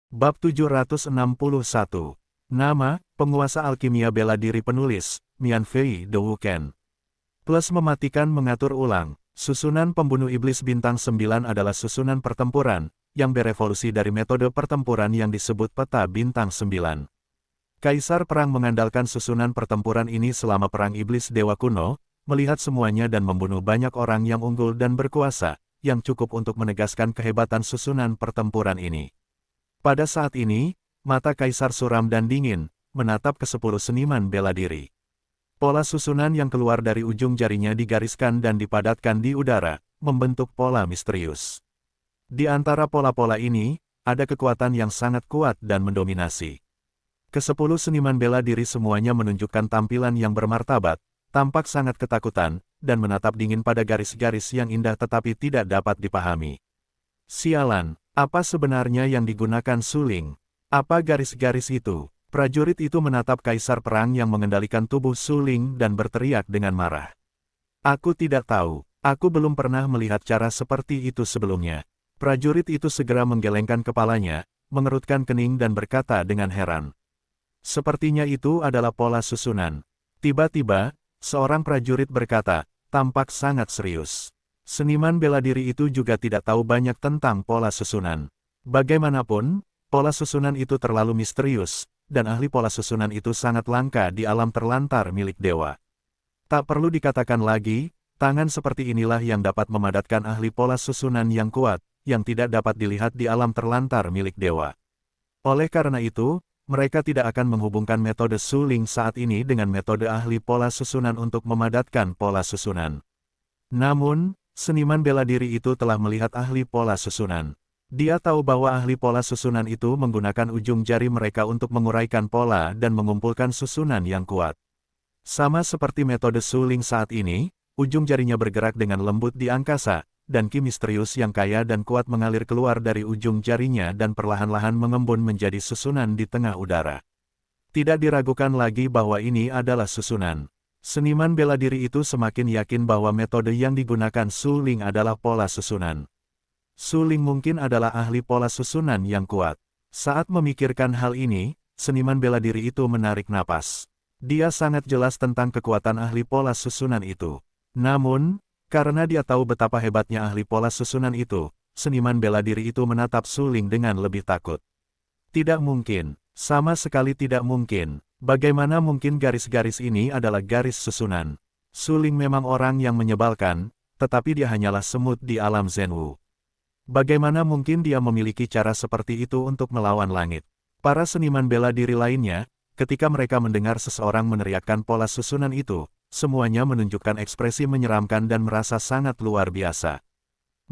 Bab 761. Nama, penguasa alkimia bela diri penulis, Mian Fei De Wuken. Plus mematikan mengatur ulang. Susunan pembunuh iblis bintang 9 adalah susunan pertempuran, yang berevolusi dari metode pertempuran yang disebut peta bintang 9. Kaisar Perang mengandalkan susunan pertempuran ini selama Perang Iblis Dewa Kuno, melihat semuanya dan membunuh banyak orang yang unggul dan berkuasa, yang cukup untuk menegaskan kehebatan susunan pertempuran ini. Pada saat ini, mata Kaisar suram dan dingin, menatap ke-10 seniman bela diri. Pola susunan yang keluar dari ujung jarinya digariskan dan dipadatkan di udara, membentuk pola misterius. Di antara pola-pola ini, ada kekuatan yang sangat kuat dan mendominasi. Ke-10 seniman bela diri semuanya menunjukkan tampilan yang bermartabat, tampak sangat ketakutan, dan menatap dingin pada garis-garis yang indah tetapi tidak dapat dipahami. Sialan! Apa sebenarnya yang digunakan Suling? Apa garis-garis itu? Prajurit itu menatap Kaisar Perang yang mengendalikan tubuh Suling dan berteriak dengan marah. Aku tidak tahu, aku belum pernah melihat cara seperti itu sebelumnya. Prajurit itu segera menggelengkan kepalanya, mengerutkan kening dan berkata dengan heran. Sepertinya itu adalah pola susunan. Tiba-tiba, seorang prajurit berkata, tampak sangat serius. Seniman bela diri itu juga tidak tahu banyak tentang pola susunan. Bagaimanapun, pola susunan itu terlalu misterius, dan ahli pola susunan itu sangat langka di alam terlantar milik dewa. Tak perlu dikatakan lagi, tangan seperti inilah yang dapat memadatkan ahli pola susunan yang kuat, yang tidak dapat dilihat di alam terlantar milik dewa. Oleh karena itu, mereka tidak akan menghubungkan metode Suling saat ini dengan metode ahli pola susunan untuk memadatkan pola susunan. Namun, seniman bela diri itu telah melihat ahli pola susunan. Dia tahu bahwa ahli pola susunan itu menggunakan ujung jari mereka untuk menguraikan pola dan mengumpulkan susunan yang kuat. Sama seperti metode Suling saat ini, ujung jarinya bergerak dengan lembut di angkasa, dan ki misterius yang kaya dan kuat mengalir keluar dari ujung jarinya dan perlahan-lahan mengembun menjadi susunan di tengah udara. Tidak diragukan lagi bahwa ini adalah susunan. Seniman bela diri itu semakin yakin bahwa metode yang digunakan Suling adalah pola susunan. Suling mungkin adalah ahli pola susunan yang kuat. Saat memikirkan hal ini, seniman bela diri itu menarik napas. Dia sangat jelas tentang kekuatan ahli pola susunan itu. Namun, karena dia tahu betapa hebatnya ahli pola susunan itu, seniman bela diri itu menatap Suling dengan lebih takut. Tidak mungkin, sama sekali tidak mungkin. Bagaimana mungkin garis-garis ini adalah garis susunan? Suling memang orang yang menyebalkan, tetapi dia hanyalah semut di alam Zenwu. Bagaimana mungkin dia memiliki cara seperti itu untuk melawan langit? Para seniman bela diri lainnya, ketika mereka mendengar seseorang meneriakkan pola susunan itu, semuanya menunjukkan ekspresi menyeramkan dan merasa sangat luar biasa.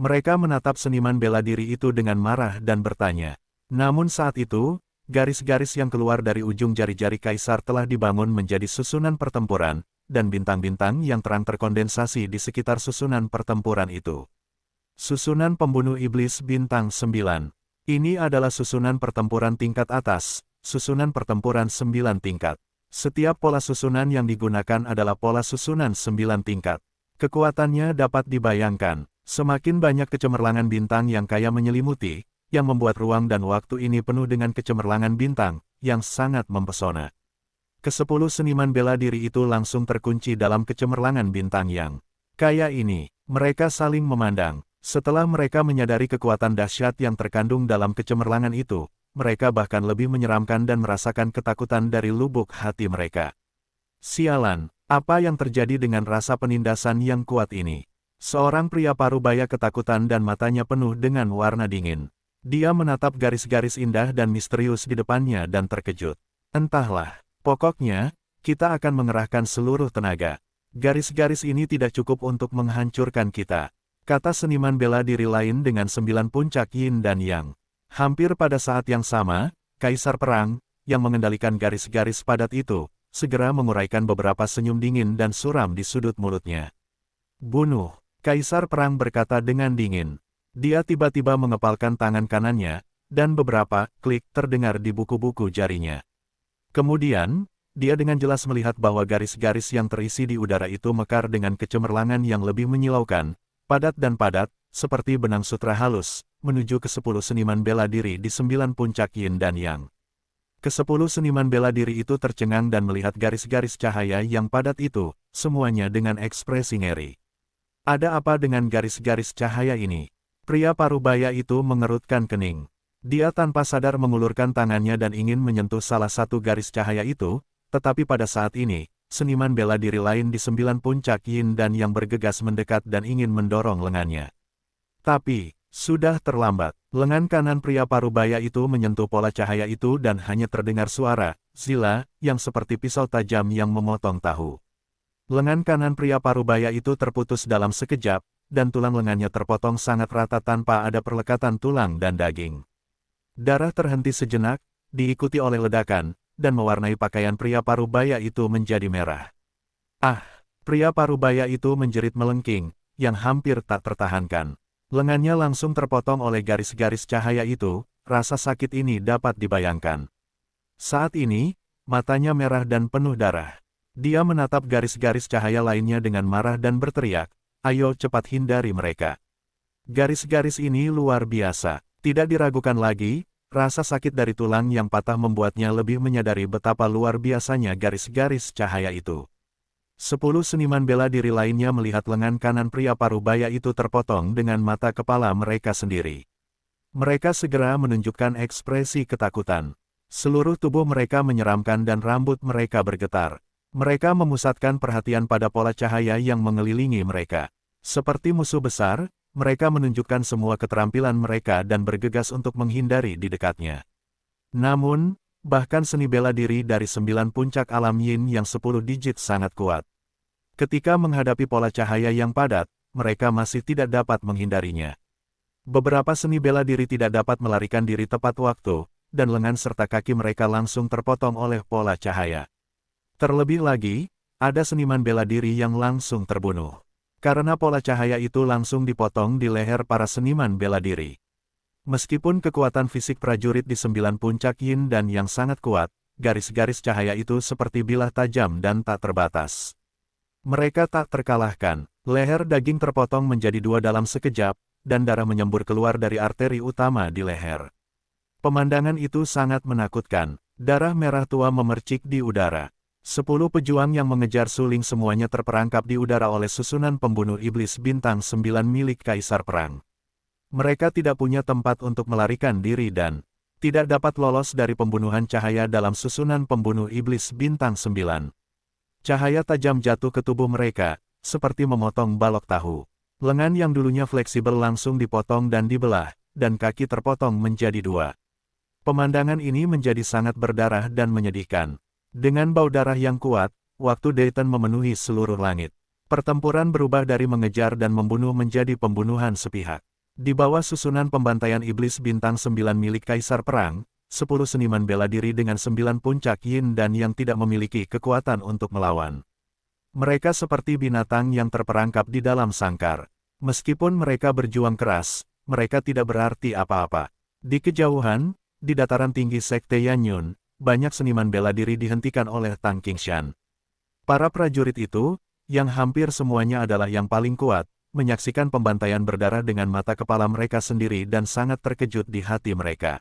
Mereka menatap seniman bela diri itu dengan marah dan bertanya. Namun saat itu, garis-garis yang keluar dari ujung jari-jari Kaisar telah dibangun menjadi susunan pertempuran, dan bintang-bintang yang terang terkondensasi di sekitar susunan pertempuran itu. Susunan pembunuh iblis bintang 9. Ini adalah susunan pertempuran tingkat atas, susunan pertempuran 9 tingkat. Setiap pola susunan yang digunakan adalah pola susunan 9 tingkat. Kekuatannya dapat dibayangkan, semakin banyak kecemerlangan bintang yang kaya menyelimuti, yang membuat ruang dan waktu ini penuh dengan kecemerlangan bintang, yang sangat mempesona. Ke-10 seniman bela diri itu langsung terkunci dalam kecemerlangan bintang yang kaya ini. Mereka saling memandang. Setelah mereka menyadari kekuatan dahsyat yang terkandung dalam kecemerlangan itu, mereka bahkan lebih menyeramkan dan merasakan ketakutan dari lubuk hati mereka. Sialan, apa yang terjadi dengan rasa penindasan yang kuat ini? Seorang pria parubaya ketakutan dan matanya penuh dengan warna dingin. Dia menatap garis-garis indah dan misterius di depannya dan terkejut. Entahlah, pokoknya, kita akan mengerahkan seluruh tenaga. Garis-garis ini tidak cukup untuk menghancurkan kita, kata seniman bela diri lain dengan 9 puncak yin dan yang. Hampir pada saat yang sama, Kaisar Perang, yang mengendalikan garis-garis padat itu, segera menguraikan beberapa senyum dingin dan suram di sudut mulutnya. Bunuh, Kaisar Perang berkata dengan dingin. Dia tiba-tiba mengepalkan tangan kanannya, dan beberapa klik terdengar di buku-buku jarinya. Kemudian, dia dengan jelas melihat bahwa garis-garis yang terisi di udara itu mekar dengan kecemerlangan yang lebih menyilaukan, padat dan padat, seperti benang sutra halus, menuju ke 10 seniman bela diri di 9 puncak Yin dan Yang. Ke-10 seniman bela diri itu tercengang dan melihat garis-garis cahaya yang padat itu, semuanya dengan ekspresi ngeri. Ada apa dengan garis-garis cahaya ini? Pria parubaya itu mengerutkan kening. Dia tanpa sadar mengulurkan tangannya dan ingin menyentuh salah satu garis cahaya itu, tetapi pada saat ini, seniman bela diri lain di 9 puncak Yin dan Yang bergegas mendekat dan ingin mendorong lengannya. Tapi, sudah terlambat. Lengan kanan pria parubaya itu menyentuh pola cahaya itu dan hanya terdengar suara, zila, yang seperti pisau tajam yang memotong tahu. Lengan kanan pria parubaya itu terputus dalam sekejap, dan tulang lengannya terpotong sangat rata tanpa ada perlekatan tulang dan daging. Darah terhenti sejenak, diikuti oleh ledakan, dan mewarnai pakaian pria parubaya itu menjadi merah. Ah! Pria parubaya itu menjerit melengking, yang hampir tak tertahankan. Lengannya langsung terpotong oleh garis-garis cahaya itu, rasa sakit ini dapat dibayangkan. Saat ini, matanya merah dan penuh darah. Dia menatap garis-garis cahaya lainnya dengan marah dan berteriak, "Ayo cepat hindari mereka." Garis-garis ini luar biasa. Tidak diragukan lagi, rasa sakit dari tulang yang patah membuatnya lebih menyadari betapa luar biasanya garis-garis cahaya itu. 10 seniman bela diri lainnya melihat lengan kanan pria parubaya itu terpotong dengan mata kepala mereka sendiri. Mereka segera menunjukkan ekspresi ketakutan. Seluruh tubuh mereka menyeramkan dan rambut mereka bergetar. Mereka memusatkan perhatian pada pola cahaya yang mengelilingi mereka. Seperti musuh besar, mereka menunjukkan semua keterampilan mereka dan bergegas untuk menghindari di dekatnya. Namun, bahkan seni bela diri dari 9 puncak alam Yin yang 10 digit sangat kuat. Ketika menghadapi pola cahaya yang padat, mereka masih tidak dapat menghindarinya. Beberapa seni bela diri tidak dapat melarikan diri tepat waktu, dan lengan serta kaki mereka langsung terpotong oleh pola cahaya. Terlebih lagi, ada seniman bela diri yang langsung terbunuh. Karena pola cahaya itu langsung dipotong di leher para seniman bela diri. Meskipun kekuatan fisik prajurit di 9 puncak Yin dan Yang sangat kuat, garis-garis cahaya itu seperti bilah tajam dan tak terbatas. Mereka tak terkalahkan, leher daging terpotong menjadi 2 dalam sekejap, dan darah menyembur keluar dari arteri utama di leher. Pemandangan itu sangat menakutkan, darah merah tua memercik di udara. 10 pejuang yang mengejar suling semuanya terperangkap di udara oleh susunan pembunuh iblis bintang 9 milik Kaisar Perang. Mereka tidak punya tempat untuk melarikan diri dan tidak dapat lolos dari pembunuhan cahaya dalam susunan pembunuh iblis bintang 9. Cahaya tajam jatuh ke tubuh mereka, seperti memotong balok tahu. Lengan yang dulunya fleksibel langsung dipotong dan dibelah, dan kaki terpotong menjadi 2. Pemandangan ini menjadi sangat berdarah dan menyedihkan. Dengan bau darah yang kuat, waktu Dayton memenuhi seluruh langit. Pertempuran berubah dari mengejar dan membunuh menjadi pembunuhan sepihak. Di bawah susunan pembantaian iblis bintang 9 milik Kaisar Perang, 10 seniman bela diri dengan 9 puncak Yin dan Yang tidak memiliki kekuatan untuk melawan. Mereka seperti binatang yang terperangkap di dalam sangkar. Meskipun mereka berjuang keras, mereka tidak berarti apa-apa. Di kejauhan, di dataran tinggi Sekte Yanyun, banyak seniman bela diri dihentikan oleh Tang Qingshan. Para prajurit itu, yang hampir semuanya adalah yang paling kuat, menyaksikan pembantaian berdarah dengan mata kepala mereka sendiri dan sangat terkejut di hati mereka.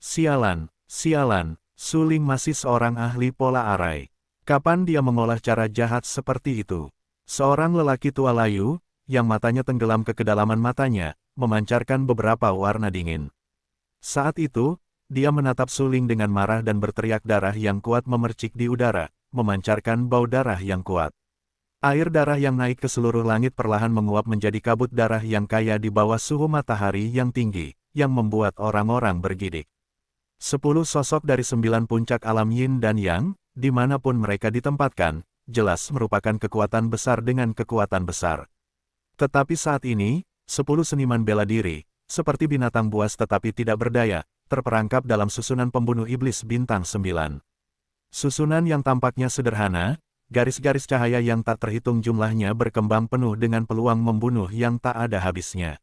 Sialan, sialan, Suling masih seorang ahli pola arai. Kapan dia mengolah cara jahat seperti itu? Seorang lelaki tua layu, yang matanya tenggelam ke kedalaman matanya, memancarkan beberapa warna dingin. Saat itu, dia menatap Suling dengan marah dan berteriak darah yang kuat memercik di udara, memancarkan bau darah yang kuat. Air darah yang naik ke seluruh langit perlahan menguap menjadi kabut darah yang kaya di bawah suhu matahari yang tinggi, yang membuat orang-orang bergidik. 10 sosok dari 9 puncak alam Yin dan Yang, dimanapun mereka ditempatkan, jelas merupakan kekuatan besar dengan kekuatan besar. Tetapi saat ini, 10 seniman bela diri, seperti binatang buas tetapi tidak berdaya, terperangkap dalam susunan pembunuh iblis bintang 9. Susunan yang tampaknya sederhana, garis-garis cahaya yang tak terhitung jumlahnya berkembang penuh dengan peluang membunuh yang tak ada habisnya.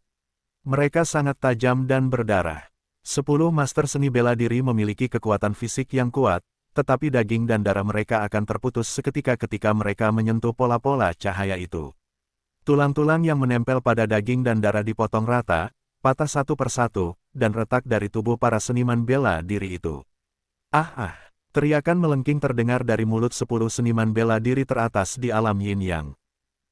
Mereka sangat tajam dan berdarah. 10 master seni bela diri memiliki kekuatan fisik yang kuat, tetapi daging dan darah mereka akan terputus seketika ketika mereka menyentuh pola-pola cahaya itu. Tulang-tulang yang menempel pada daging dan darah dipotong rata, patah satu persatu, dan retak dari tubuh para seniman bela diri itu. Ah! Teriakan melengking terdengar dari mulut 10 seniman bela diri teratas di alam Yin Yang.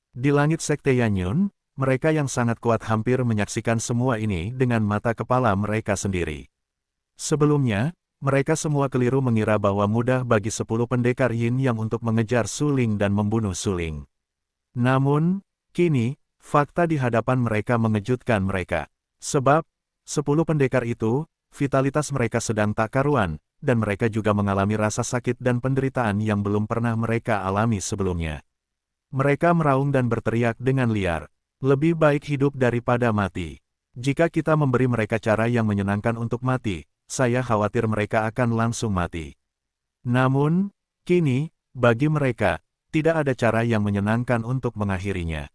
Di langit Sekte Yanyun, mereka yang sangat kuat hampir menyaksikan semua ini dengan mata kepala mereka sendiri. Sebelumnya, mereka semua keliru mengira bahwa mudah bagi 10 pendekar Yin Yang untuk mengejar Su Ling dan membunuh Su Ling. Namun, kini, fakta di hadapan mereka mengejutkan mereka. Sebab, 10 pendekar itu, vitalitas mereka sedang tak karuan, dan mereka juga mengalami rasa sakit dan penderitaan yang belum pernah mereka alami sebelumnya. Mereka meraung dan berteriak dengan liar, "Lebih baik hidup daripada mati. Jika kita memberi mereka cara yang menyenangkan untuk mati, saya khawatir mereka akan langsung mati." Namun, kini, bagi mereka, tidak ada cara yang menyenangkan untuk mengakhirinya.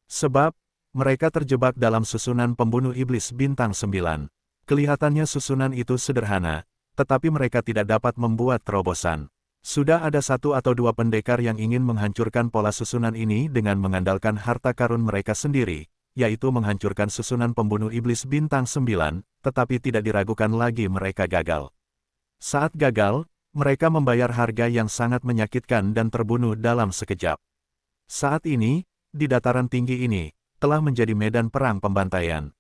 Sebab, mereka terjebak dalam susunan pembunuh iblis bintang 9. Kelihatannya susunan itu sederhana, tetapi mereka tidak dapat membuat terobosan. Sudah ada 1 atau 2 pendekar yang ingin menghancurkan pola susunan ini dengan mengandalkan harta karun mereka sendiri, yaitu menghancurkan susunan pembunuh iblis bintang 9, tetapi tidak diragukan lagi mereka gagal. Saat gagal, mereka membayar harga yang sangat menyakitkan dan terbunuh dalam sekejap. Saat ini, di dataran tinggi ini, telah menjadi medan perang pembantaian.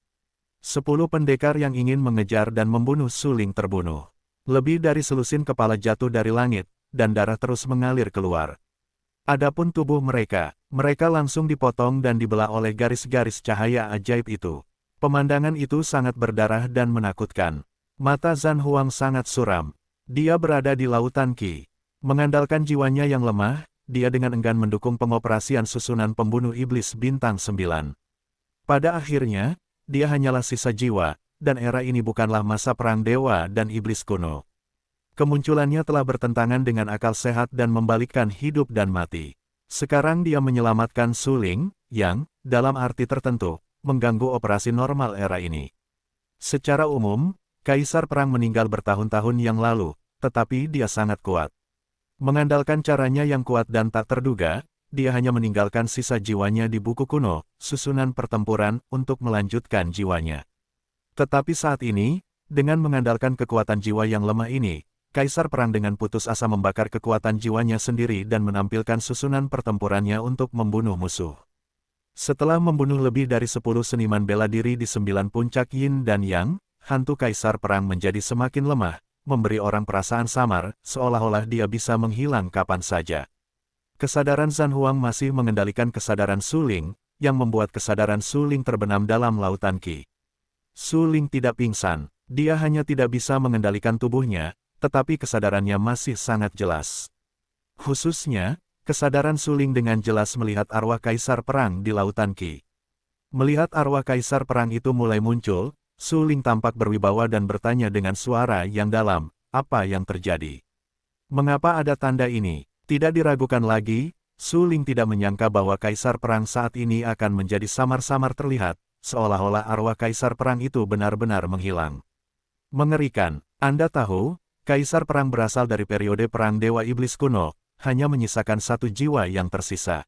10 pendekar yang ingin mengejar dan membunuh Su Ling terbunuh. Lebih dari selusin kepala jatuh dari langit, dan darah terus mengalir keluar. Adapun tubuh mereka langsung dipotong dan dibelah oleh garis-garis cahaya ajaib itu. Pemandangan itu sangat berdarah dan menakutkan. Mata Zhan Huang sangat suram. Dia berada di lautan Qi. Mengandalkan jiwanya yang lemah, dia dengan enggan mendukung pengoperasian susunan pembunuh iblis bintang 9. Pada akhirnya, dia hanyalah sisa jiwa, dan era ini bukanlah masa perang dewa dan iblis kuno. Kemunculannya telah bertentangan dengan akal sehat dan membalikkan hidup dan mati. Sekarang dia menyelamatkan Su Ling, yang, dalam arti tertentu, mengganggu operasi normal era ini. Secara umum, Kaisar Perang meninggal bertahun-tahun yang lalu, tetapi dia sangat kuat. Mengandalkan caranya yang kuat dan tak terduga, dia hanya meninggalkan sisa jiwanya di buku kuno, susunan pertempuran, untuk melanjutkan jiwanya. Tetapi saat ini, dengan mengandalkan kekuatan jiwa yang lemah ini, Kaisar Perang dengan putus asa membakar kekuatan jiwanya sendiri dan menampilkan susunan pertempurannya untuk membunuh musuh. Setelah membunuh lebih dari 10 seniman bela diri di 9 puncak Yin dan Yang, hantu Kaisar Perang menjadi semakin lemah, memberi orang perasaan samar, seolah-olah dia bisa menghilang kapan saja. Kesadaran Zhan Huang masih mengendalikan kesadaran Su Ling, yang membuat kesadaran Su Ling terbenam dalam lautan Qi. Su Ling tidak pingsan, dia hanya tidak bisa mengendalikan tubuhnya, tetapi kesadarannya masih sangat jelas. Khususnya, kesadaran Su Ling dengan jelas melihat arwah Kaisar Perang di lautan Qi. Melihat arwah Kaisar Perang itu mulai muncul, Su Ling tampak berwibawa dan bertanya dengan suara yang dalam, "Apa yang terjadi? Mengapa ada tanda ini?" Tidak diragukan lagi, Su Ling tidak menyangka bahwa Kaisar Perang saat ini akan menjadi samar-samar terlihat, seolah-olah arwah Kaisar Perang itu benar-benar menghilang. Mengerikan, Anda tahu, Kaisar Perang berasal dari periode Perang Dewa Iblis kuno, hanya menyisakan 1 jiwa yang tersisa.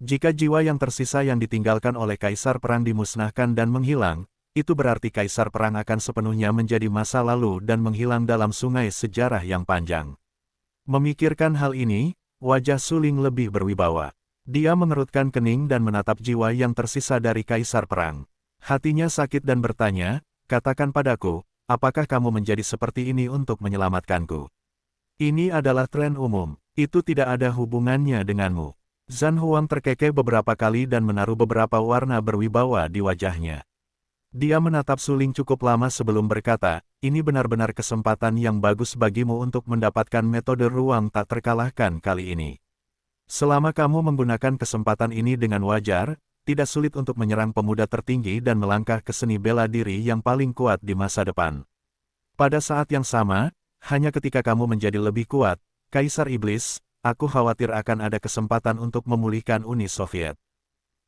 Jika jiwa yang tersisa yang ditinggalkan oleh Kaisar Perang dimusnahkan dan menghilang, itu berarti Kaisar Perang akan sepenuhnya menjadi masa lalu dan menghilang dalam sungai sejarah yang panjang. Memikirkan hal ini, wajah Su Ling lebih berwibawa. Dia mengerutkan kening dan menatap jiwa yang tersisa dari Kaisar Perang. Hatinya sakit dan bertanya, "Katakan padaku, apakah kamu menjadi seperti ini untuk menyelamatkanku? Ini adalah tren umum, itu tidak ada hubungannya denganmu." Zhan Huang terkekeh beberapa kali dan menaruh beberapa warna berwibawa di wajahnya. Dia menatap Su Ling cukup lama sebelum berkata, "Ini benar-benar kesempatan yang bagus bagimu untuk mendapatkan metode ruang tak terkalahkan kali ini. Selama kamu menggunakan kesempatan ini dengan wajar, tidak sulit untuk menyerang pemuda tertinggi dan melangkah ke seni bela diri yang paling kuat di masa depan. Pada saat yang sama, hanya ketika kamu menjadi lebih kuat, Kaisar Iblis, aku khawatir akan ada kesempatan untuk memulihkan Uni Soviet."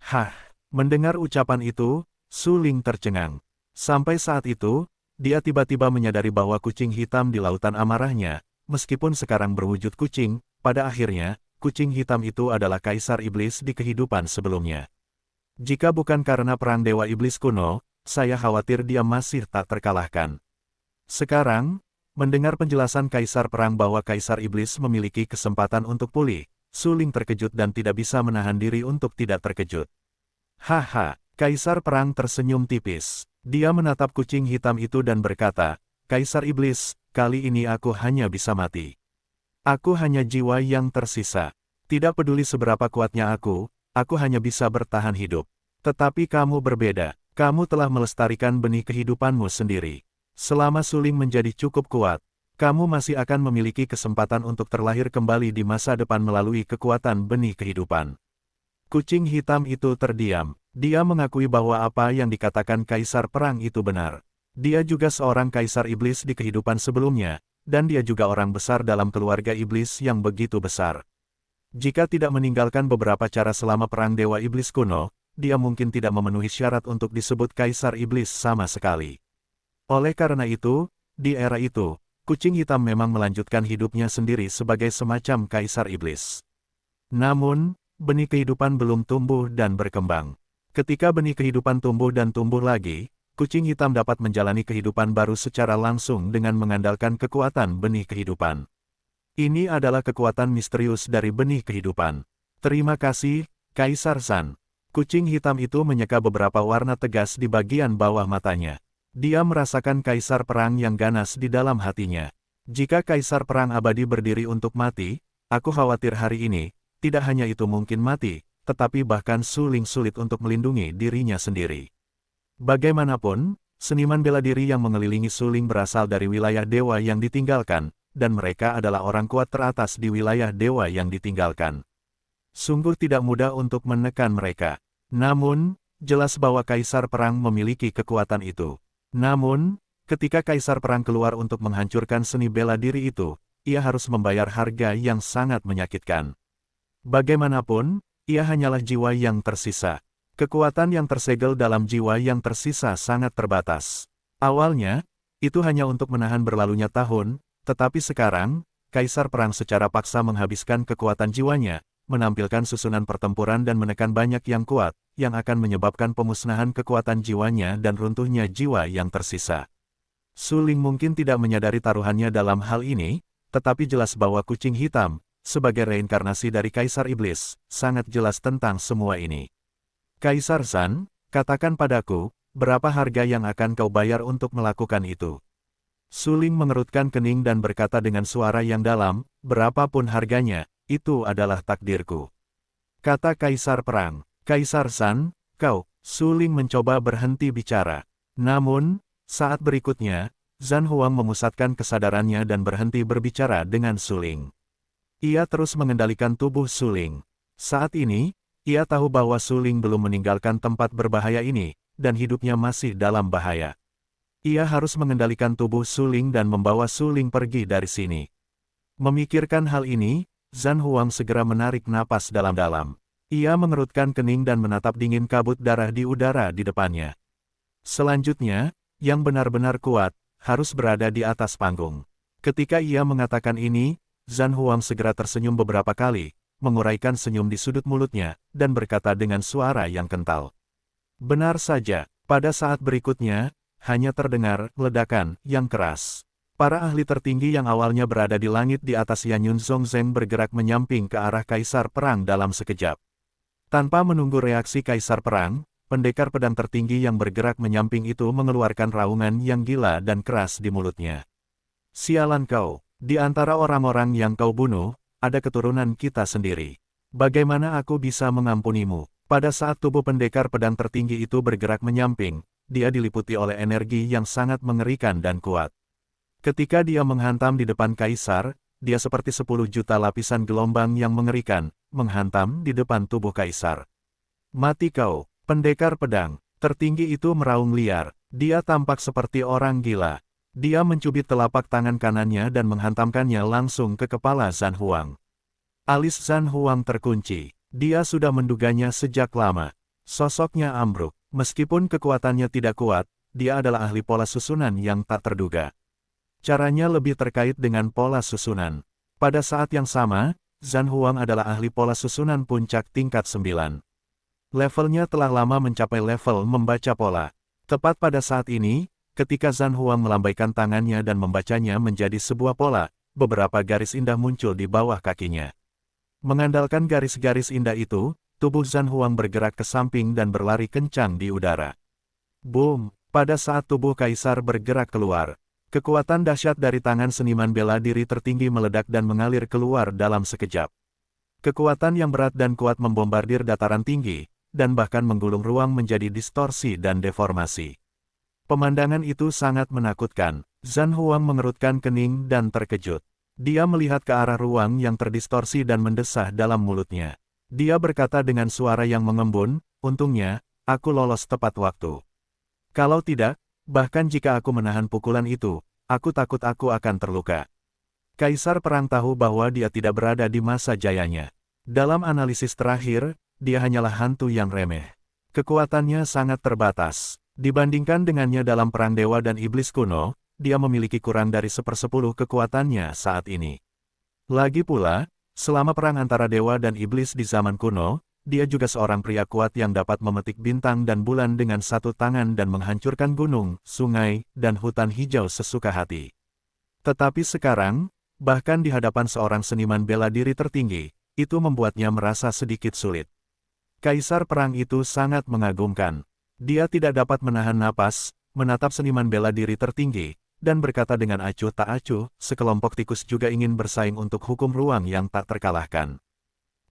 Hah, mendengar ucapan itu, Su Ling tercengang. Sampai saat itu, dia tiba-tiba menyadari bahwa kucing hitam di lautan amarahnya, meskipun sekarang berwujud kucing, pada akhirnya, kucing hitam itu adalah Kaisar Iblis di kehidupan sebelumnya. Jika bukan karena Perang Dewa Iblis kuno, saya khawatir dia masih tak terkalahkan. Sekarang, mendengar penjelasan Kaisar Perang bahwa Kaisar Iblis memiliki kesempatan untuk pulih, Su Ling terkejut dan tidak bisa menahan diri untuk tidak terkejut. Haha, Kaisar Perang tersenyum tipis. Dia menatap kucing hitam itu dan berkata, Kaisar Iblis, kali ini aku hanya bisa mati. Aku hanya jiwa yang tersisa. Tidak peduli seberapa kuatnya aku hanya bisa bertahan hidup. Tetapi kamu berbeda. Kamu telah melestarikan benih kehidupanmu sendiri. Selama Su Ling menjadi cukup kuat, kamu masih akan memiliki kesempatan untuk terlahir kembali di masa depan melalui kekuatan benih kehidupan. Kucing hitam itu terdiam. Dia mengakui bahwa apa yang dikatakan Kaisar Perang itu benar. Dia juga seorang Kaisar Iblis di kehidupan sebelumnya, dan dia juga orang besar dalam keluarga iblis yang begitu besar. Jika tidak meninggalkan beberapa cara selama Perang Dewa Iblis kuno, dia mungkin tidak memenuhi syarat untuk disebut Kaisar Iblis sama sekali. Oleh karena itu, di era itu, kucing hitam memang melanjutkan hidupnya sendiri sebagai semacam Kaisar Iblis. Namun, benih kehidupan belum tumbuh dan berkembang. Ketika benih kehidupan tumbuh dan tumbuh lagi, kucing hitam dapat menjalani kehidupan baru secara langsung dengan mengandalkan kekuatan benih kehidupan. Ini adalah kekuatan misterius dari benih kehidupan. Terima kasih, Kaisar San. Kucing hitam itu menyeka beberapa warna tegas di bagian bawah matanya. Dia merasakan Kaisar Perang yang ganas di dalam hatinya. Jika Kaisar Perang abadi berdiri untuk mati, aku khawatir hari ini, tidak hanya itu mungkin mati, tetapi bahkan Su Ling sulit untuk melindungi dirinya sendiri. Bagaimanapun, seniman bela diri yang mengelilingi Su Ling berasal dari wilayah dewa yang ditinggalkan, dan mereka adalah orang kuat teratas di wilayah dewa yang ditinggalkan. Sungguh tidak mudah untuk menekan mereka. Namun, jelas bahwa Kaisar Perang memiliki kekuatan itu. Namun, ketika Kaisar Perang keluar untuk menghancurkan seni bela diri itu, ia harus membayar harga yang sangat menyakitkan. Bagaimanapun, ia hanyalah jiwa yang tersisa. Kekuatan yang tersegel dalam jiwa yang tersisa sangat terbatas. Awalnya, itu hanya untuk menahan berlalunya tahun, tetapi sekarang, Kaisar Perang secara paksa menghabiskan kekuatan jiwanya, menampilkan susunan pertempuran dan menekan banyak yang kuat, yang akan menyebabkan pemusnahan kekuatan jiwanya dan runtuhnya jiwa yang tersisa. Su Ling mungkin tidak menyadari taruhannya dalam hal ini, tetapi jelas bahwa kucing hitam, sebagai reinkarnasi dari Kaisar Iblis, sangat jelas tentang semua ini. Kaisar San, katakan padaku, berapa harga yang akan kau bayar untuk melakukan itu? Su Ling mengerutkan kening dan berkata dengan suara yang dalam, berapapun harganya, itu adalah takdirku. Kata Kaisar Perang, Kaisar San, kau, Su Ling mencoba berhenti bicara. Namun, saat berikutnya, Zhan Huang memusatkan kesadarannya dan berhenti berbicara dengan Su Ling. Ia terus mengendalikan tubuh Su Ling. Saat ini, ia tahu bahwa Su Ling belum meninggalkan tempat berbahaya ini, dan hidupnya masih dalam bahaya. Ia harus mengendalikan tubuh Su Ling dan membawa Su Ling pergi dari sini. Memikirkan hal ini, Zhan Huang segera menarik napas dalam-dalam. Ia mengerutkan kening dan menatap dingin kabut darah di udara di depannya. Selanjutnya, yang benar-benar kuat, harus berada di atas panggung. Ketika ia mengatakan ini, Zhan Huang segera tersenyum beberapa kali, menguraikan senyum di sudut mulutnya, dan berkata dengan suara yang kental. Benar saja, pada saat berikutnya, hanya terdengar ledakan yang keras. Para ahli tertinggi yang awalnya berada di langit di atas Yanyun Zongzeng bergerak menyamping ke arah Kaisar Perang dalam sekejap. Tanpa menunggu reaksi Kaisar Perang, pendekar pedang tertinggi yang bergerak menyamping itu mengeluarkan raungan yang gila dan keras di mulutnya. Sialan kau, di antara orang-orang yang kau bunuh, ada keturunan kita sendiri. Bagaimana aku bisa mengampunimu? Pada saat tubuh pendekar pedang tertinggi itu bergerak menyamping, dia diliputi oleh energi yang sangat mengerikan dan kuat. Ketika dia menghantam di depan Kaisar, dia seperti 10 juta lapisan gelombang yang mengerikan, menghantam di depan tubuh Kaisar. Mati kau, pendekar pedang tertinggi itu meraung liar. Dia tampak seperti orang gila. Dia mencubit telapak tangan kanannya dan menghantamkannya langsung ke kepala Zhan Huang. Alis Zhan Huang terkunci. Dia sudah menduganya sejak lama. Sosoknya ambruk. Meskipun kekuatannya tidak kuat, dia adalah ahli pola susunan yang tak terduga. Caranya lebih terkait dengan pola susunan. Pada saat yang sama, Zhan Huang adalah ahli pola susunan puncak tingkat 9. Levelnya telah lama mencapai level membaca pola. Tepat pada saat ini, ketika Zhan Huang melambaikan tangannya dan membacanya menjadi sebuah pola, beberapa garis indah muncul di bawah kakinya. Mengandalkan garis-garis indah itu, tubuh Zhan Huang bergerak ke samping dan berlari kencang di udara. Boom! Pada saat tubuh Kaisar bergerak keluar, kekuatan dahsyat dari tangan seniman bela diri tertinggi meledak dan mengalir keluar dalam sekejap. Kekuatan yang berat dan kuat membombardir dataran tinggi, dan bahkan menggulung ruang menjadi distorsi dan deformasi. Pemandangan itu sangat menakutkan. Zhan Huang mengerutkan kening dan terkejut. Dia melihat ke arah ruang yang terdistorsi dan mendesah dalam mulutnya. Dia berkata dengan suara yang mengembun, "Untungnya, aku lolos tepat waktu. Kalau tidak, bahkan jika aku menahan pukulan itu, aku takut aku akan terluka." Kaisar Perang tahu bahwa dia tidak berada di masa jayanya. Dalam analisis terakhir, dia hanyalah hantu yang remeh. Kekuatannya sangat terbatas. Dibandingkan dengannya dalam Perang Dewa dan Iblis kuno, dia memiliki kurang dari 1/10 kekuatannya saat ini. Lagi pula, selama perang antara dewa dan iblis di zaman kuno, dia juga seorang pria kuat yang dapat memetik bintang dan bulan dengan satu tangan dan menghancurkan gunung, sungai, dan hutan hijau sesuka hati. Tetapi sekarang, bahkan di hadapan seorang seniman bela diri tertinggi, itu membuatnya merasa sedikit sulit. Kaisar Perang itu sangat mengagumkan. Dia tidak dapat menahan napas, menatap seniman bela diri tertinggi, dan berkata dengan acuh tak acuh, sekelompok tikus juga ingin bersaing untuk hukum ruang yang tak terkalahkan.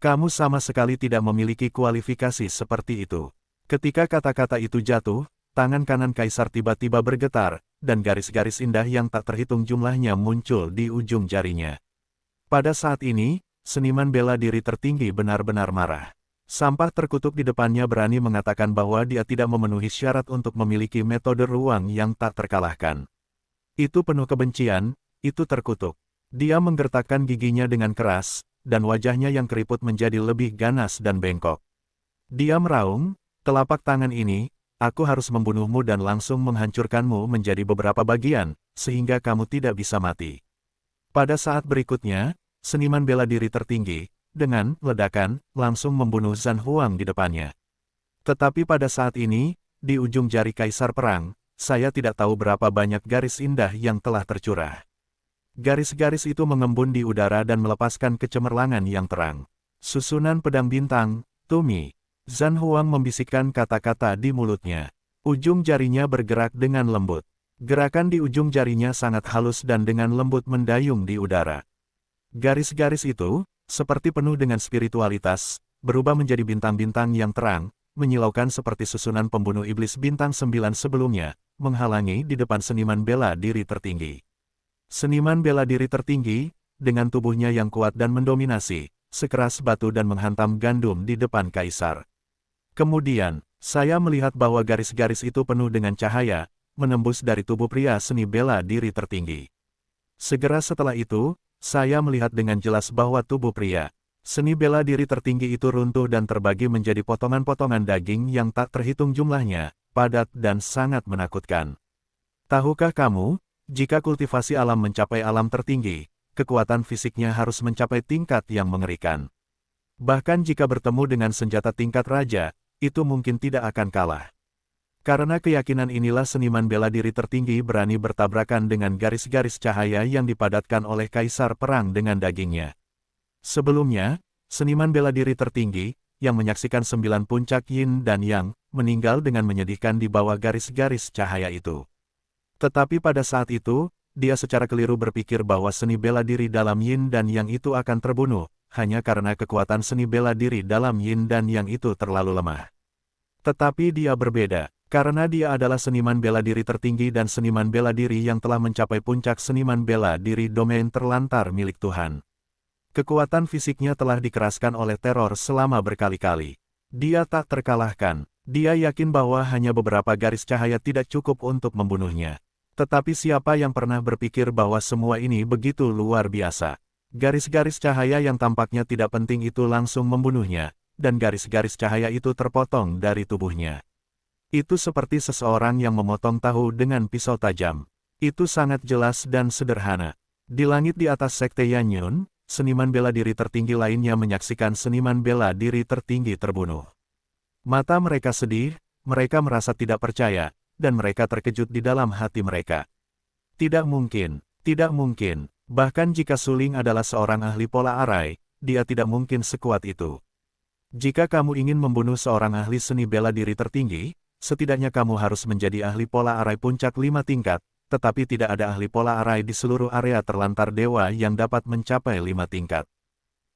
Kamu sama sekali tidak memiliki kualifikasi seperti itu. Ketika kata-kata itu jatuh, tangan kanan Kaisar tiba-tiba bergetar, dan garis-garis indah yang tak terhitung jumlahnya muncul di ujung jarinya. Pada saat ini, seniman bela diri tertinggi benar-benar marah. Sampah terkutuk di depannya berani mengatakan bahwa dia tidak memenuhi syarat untuk memiliki metode ruang yang tak terkalahkan. Itu penuh kebencian, itu terkutuk. Dia menggertakkan giginya dengan keras, dan wajahnya yang keriput menjadi lebih ganas dan bengkok. Dia meraung, "Telapak tangan ini, aku harus membunuhmu dan langsung menghancurkanmu menjadi beberapa bagian, sehingga kamu tidak bisa mati." Pada saat berikutnya, seniman bela diri tertinggi, dengan ledakan, langsung membunuh Zhan Huang di depannya. Tetapi pada saat ini, di ujung jari Kaisar Perang, saya tidak tahu berapa banyak garis indah yang telah tercurah. Garis-garis itu mengembun di udara dan melepaskan kecemerlangan yang terang. Susunan pedang bintang, Tumi. Zhan Huang membisikkan kata-kata di mulutnya. Ujung jarinya bergerak dengan lembut. Gerakan di ujung jarinya sangat halus dan dengan lembut mendayung di udara. Garis-garis itu, seperti penuh dengan spiritualitas, berubah menjadi bintang-bintang yang terang, menyilaukan seperti susunan pembunuh iblis bintang 9 sebelumnya, menghalangi di depan seniman bela diri tertinggi. Seniman bela diri tertinggi, dengan tubuhnya yang kuat dan mendominasi, sekeras batu dan menghantam gandum di depan Kaisar. Kemudian, saya melihat bahwa garis-garis itu penuh dengan cahaya, menembus dari tubuh pria seni bela diri tertinggi. Segera setelah itu, saya melihat dengan jelas bahwa tubuh pria seni bela diri tertinggi itu runtuh dan terbagi menjadi potongan-potongan daging yang tak terhitung jumlahnya, padat dan sangat menakutkan. Tahukah kamu, jika kultivasi alam mencapai alam tertinggi, kekuatan fisiknya harus mencapai tingkat yang mengerikan. Bahkan jika bertemu dengan senjata tingkat raja, itu mungkin tidak akan kalah. Karena keyakinan inilah seniman bela diri tertinggi berani bertabrakan dengan garis-garis cahaya yang dipadatkan oleh Kaisar Perang dengan dagingnya. Sebelumnya, seniman bela diri tertinggi, yang menyaksikan 9 puncak yin dan yang, meninggal dengan menyedihkan di bawah garis-garis cahaya itu. Tetapi pada saat itu, dia secara keliru berpikir bahwa seni bela diri dalam yin dan yang itu akan terbunuh, hanya karena kekuatan seni bela diri dalam yin dan yang itu terlalu lemah. Tetapi dia berbeda, karena dia adalah seniman bela diri tertinggi dan seniman bela diri yang telah mencapai puncak seniman bela diri domain terlantar milik Tuhan. Kekuatan fisiknya telah dikeraskan oleh teror selama berkali-kali. Dia tak terkalahkan. Dia yakin bahwa hanya beberapa garis cahaya tidak cukup untuk membunuhnya. Tetapi siapa yang pernah berpikir bahwa semua ini begitu luar biasa? Garis-garis cahaya yang tampaknya tidak penting itu langsung membunuhnya, dan garis-garis cahaya itu terpotong dari tubuhnya. Itu seperti seseorang yang memotong tahu dengan pisau tajam. Itu sangat jelas dan sederhana. Di langit di atas sekte Yanyun, seniman bela diri tertinggi lainnya menyaksikan seniman bela diri tertinggi terbunuh. Mata mereka sedih, mereka merasa tidak percaya, dan mereka terkejut di dalam hati mereka. Tidak mungkin, tidak mungkin. Bahkan jika Suling adalah seorang ahli pola arai, dia tidak mungkin sekuat itu. Jika kamu ingin membunuh seorang ahli seni bela diri tertinggi, setidaknya kamu harus menjadi ahli pola arai puncak 5 tingkat, tetapi tidak ada ahli pola arai di seluruh area terlantar dewa yang dapat mencapai 5 tingkat.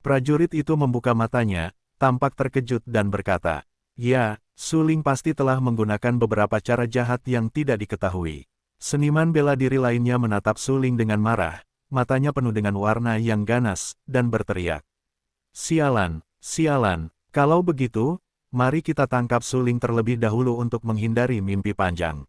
Prajurit itu membuka matanya, tampak terkejut dan berkata, "Ya, Suling pasti telah menggunakan beberapa cara jahat yang tidak diketahui." Seniman bela diri lainnya menatap Suling dengan marah, matanya penuh dengan warna yang ganas, dan berteriak. "Sialan, sialan, kalau begitu, mari kita tangkap Suling terlebih dahulu untuk menghindari mimpi panjang.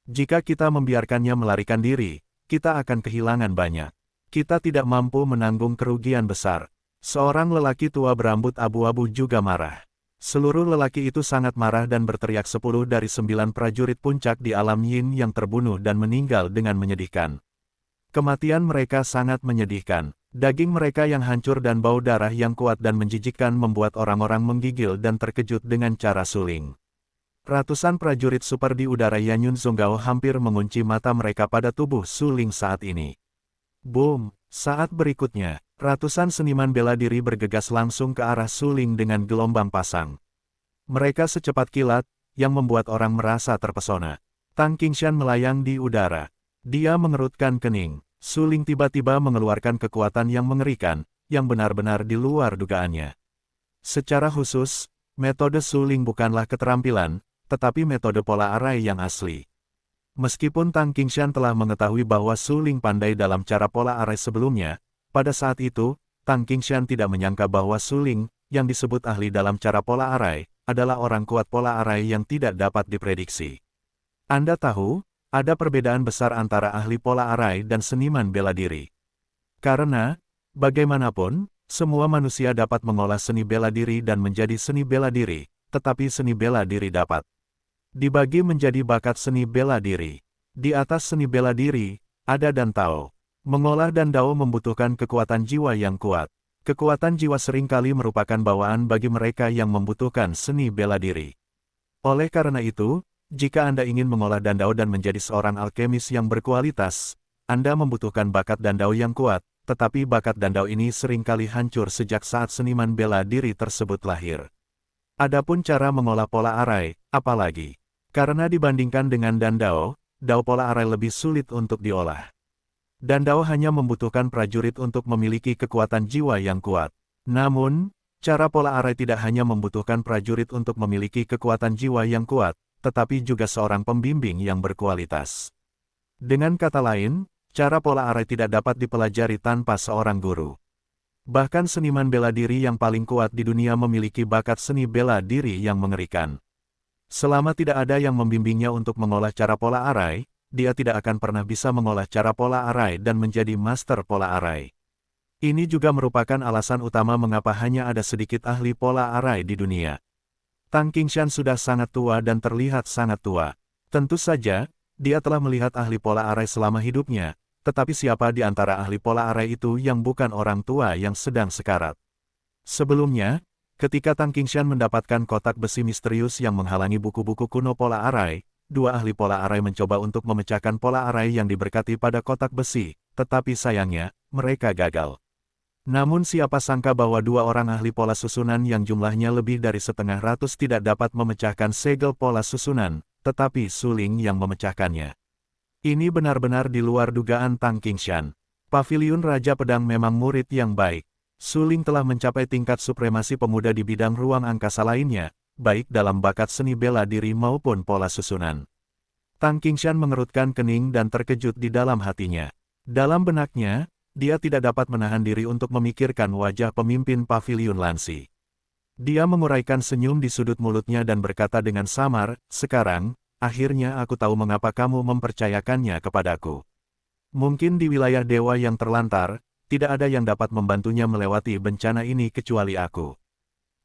Jika kita membiarkannya melarikan diri, kita akan kehilangan banyak. Kita tidak mampu menanggung kerugian besar." Seorang lelaki tua berambut abu-abu juga marah. Seluruh lelaki itu sangat marah dan berteriak 10 dari 9 prajurit puncak di alam yin yang terbunuh dan meninggal dengan menyedihkan. Kematian mereka sangat menyedihkan. Daging mereka yang hancur dan bau darah yang kuat dan menjijikkan membuat orang-orang menggigil dan terkejut dengan cara Suling. Ratusan prajurit super di udara Yanyun Zonggao hampir mengunci mata mereka pada tubuh Suling saat ini. Boom! Saat berikutnya, ratusan seniman bela diri bergegas langsung ke arah Suling dengan gelombang pasang. Mereka secepat kilat, yang membuat orang merasa terpesona. Tang Qingshan melayang di udara. Dia mengerutkan kening. Suling tiba-tiba mengeluarkan kekuatan yang mengerikan, yang benar-benar di luar dugaannya. Secara khusus, metode Suling bukanlah keterampilan, tetapi metode pola arai yang asli. Meskipun Tang Qingshan telah mengetahui bahwa Suling pandai dalam cara pola arai sebelumnya, pada saat itu, Tang Qingshan tidak menyangka bahwa Suling, yang disebut ahli dalam cara pola arai, adalah orang kuat pola arai yang tidak dapat diprediksi. Anda tahu, ada perbedaan besar antara ahli pola arai dan seniman bela diri. Karena, bagaimanapun, semua manusia dapat mengolah seni bela diri dan menjadi seni bela diri, tetapi seni bela diri dapat dibagi menjadi bakat seni bela diri. Di atas seni bela diri, ada dan Tao. Mengolah dan Dao membutuhkan kekuatan jiwa yang kuat. Kekuatan jiwa seringkali merupakan bawaan bagi mereka yang membutuhkan seni bela diri. Oleh karena itu, jika Anda ingin mengolah dan Dao dan menjadi seorang alkemis yang berkualitas, Anda membutuhkan bakat dan Dao yang kuat, tetapi bakat dan Dao ini seringkali hancur sejak saat seniman bela diri tersebut lahir. Adapun cara mengolah pola arai, apalagi. Karena dibandingkan dengan Dao pola arai lebih sulit untuk diolah. Dao hanya membutuhkan prajurit untuk memiliki kekuatan jiwa yang kuat. Namun, cara pola arai tidak hanya membutuhkan prajurit untuk memiliki kekuatan jiwa yang kuat, tetapi juga seorang pembimbing yang berkualitas. Dengan kata lain, cara pola arai tidak dapat dipelajari tanpa seorang guru. Bahkan seniman bela diri yang paling kuat di dunia memiliki bakat seni bela diri yang mengerikan. Selama tidak ada yang membimbingnya untuk mengolah cara pola arai, dia tidak akan pernah bisa mengolah cara pola arai dan menjadi master pola arai. Ini juga merupakan alasan utama mengapa hanya ada sedikit ahli pola arai di dunia. Tang Qingshan sudah sangat tua dan terlihat sangat tua. Tentu saja, dia telah melihat ahli pola arai selama hidupnya, tetapi siapa di antara ahli pola arai itu yang bukan orang tua yang sedang sekarat? Sebelumnya, ketika Tang Qingshan mendapatkan kotak besi misterius yang menghalangi buku-buku kuno pola arai, dua ahli pola arai mencoba untuk memecahkan pola arai yang diberkati pada kotak besi, tetapi sayangnya, mereka gagal. Namun siapa sangka bahwa dua orang ahli pola susunan yang jumlahnya lebih dari 1/2 tidak dapat memecahkan segel pola susunan, tetapi Suling yang memecahkannya. Ini benar-benar di luar dugaan Tang Qingshan. Paviliun Raja Pedang memang murid yang baik. Suling telah mencapai tingkat supremasi pemuda di bidang ruang angkasa lainnya, baik dalam bakat seni bela diri maupun pola susunan. Tang Qingshan mengerutkan kening dan terkejut di dalam hatinya. Dalam benaknya, dia tidak dapat menahan diri untuk memikirkan wajah pemimpin Paviliun Lansi. Dia menguraikan senyum di sudut mulutnya dan berkata dengan samar, "Sekarang, akhirnya aku tahu mengapa kamu mempercayakannya kepadaku. Mungkin di wilayah dewa yang terlantar, tidak ada yang dapat membantunya melewati bencana ini kecuali aku."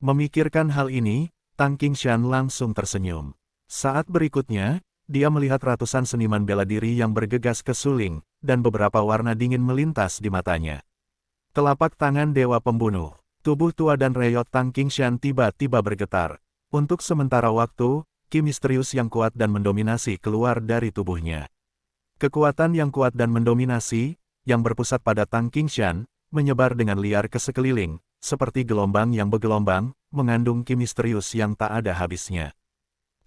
Memikirkan hal ini, Tang Qingshan langsung tersenyum. Saat berikutnya, dia melihat ratusan seniman bela diri yang bergegas ke Suling, dan beberapa warna dingin melintas di matanya. Telapak tangan dewa pembunuh, tubuh tua dan reyot Tang Qingshan tiba-tiba bergetar. Untuk sementara waktu, ki misterius yang kuat dan mendominasi keluar dari tubuhnya. Kekuatan yang kuat dan mendominasi, yang berpusat pada Tang Qingshan, menyebar dengan liar ke sekeliling, seperti gelombang yang bergelombang, mengandung ki misterius yang tak ada habisnya.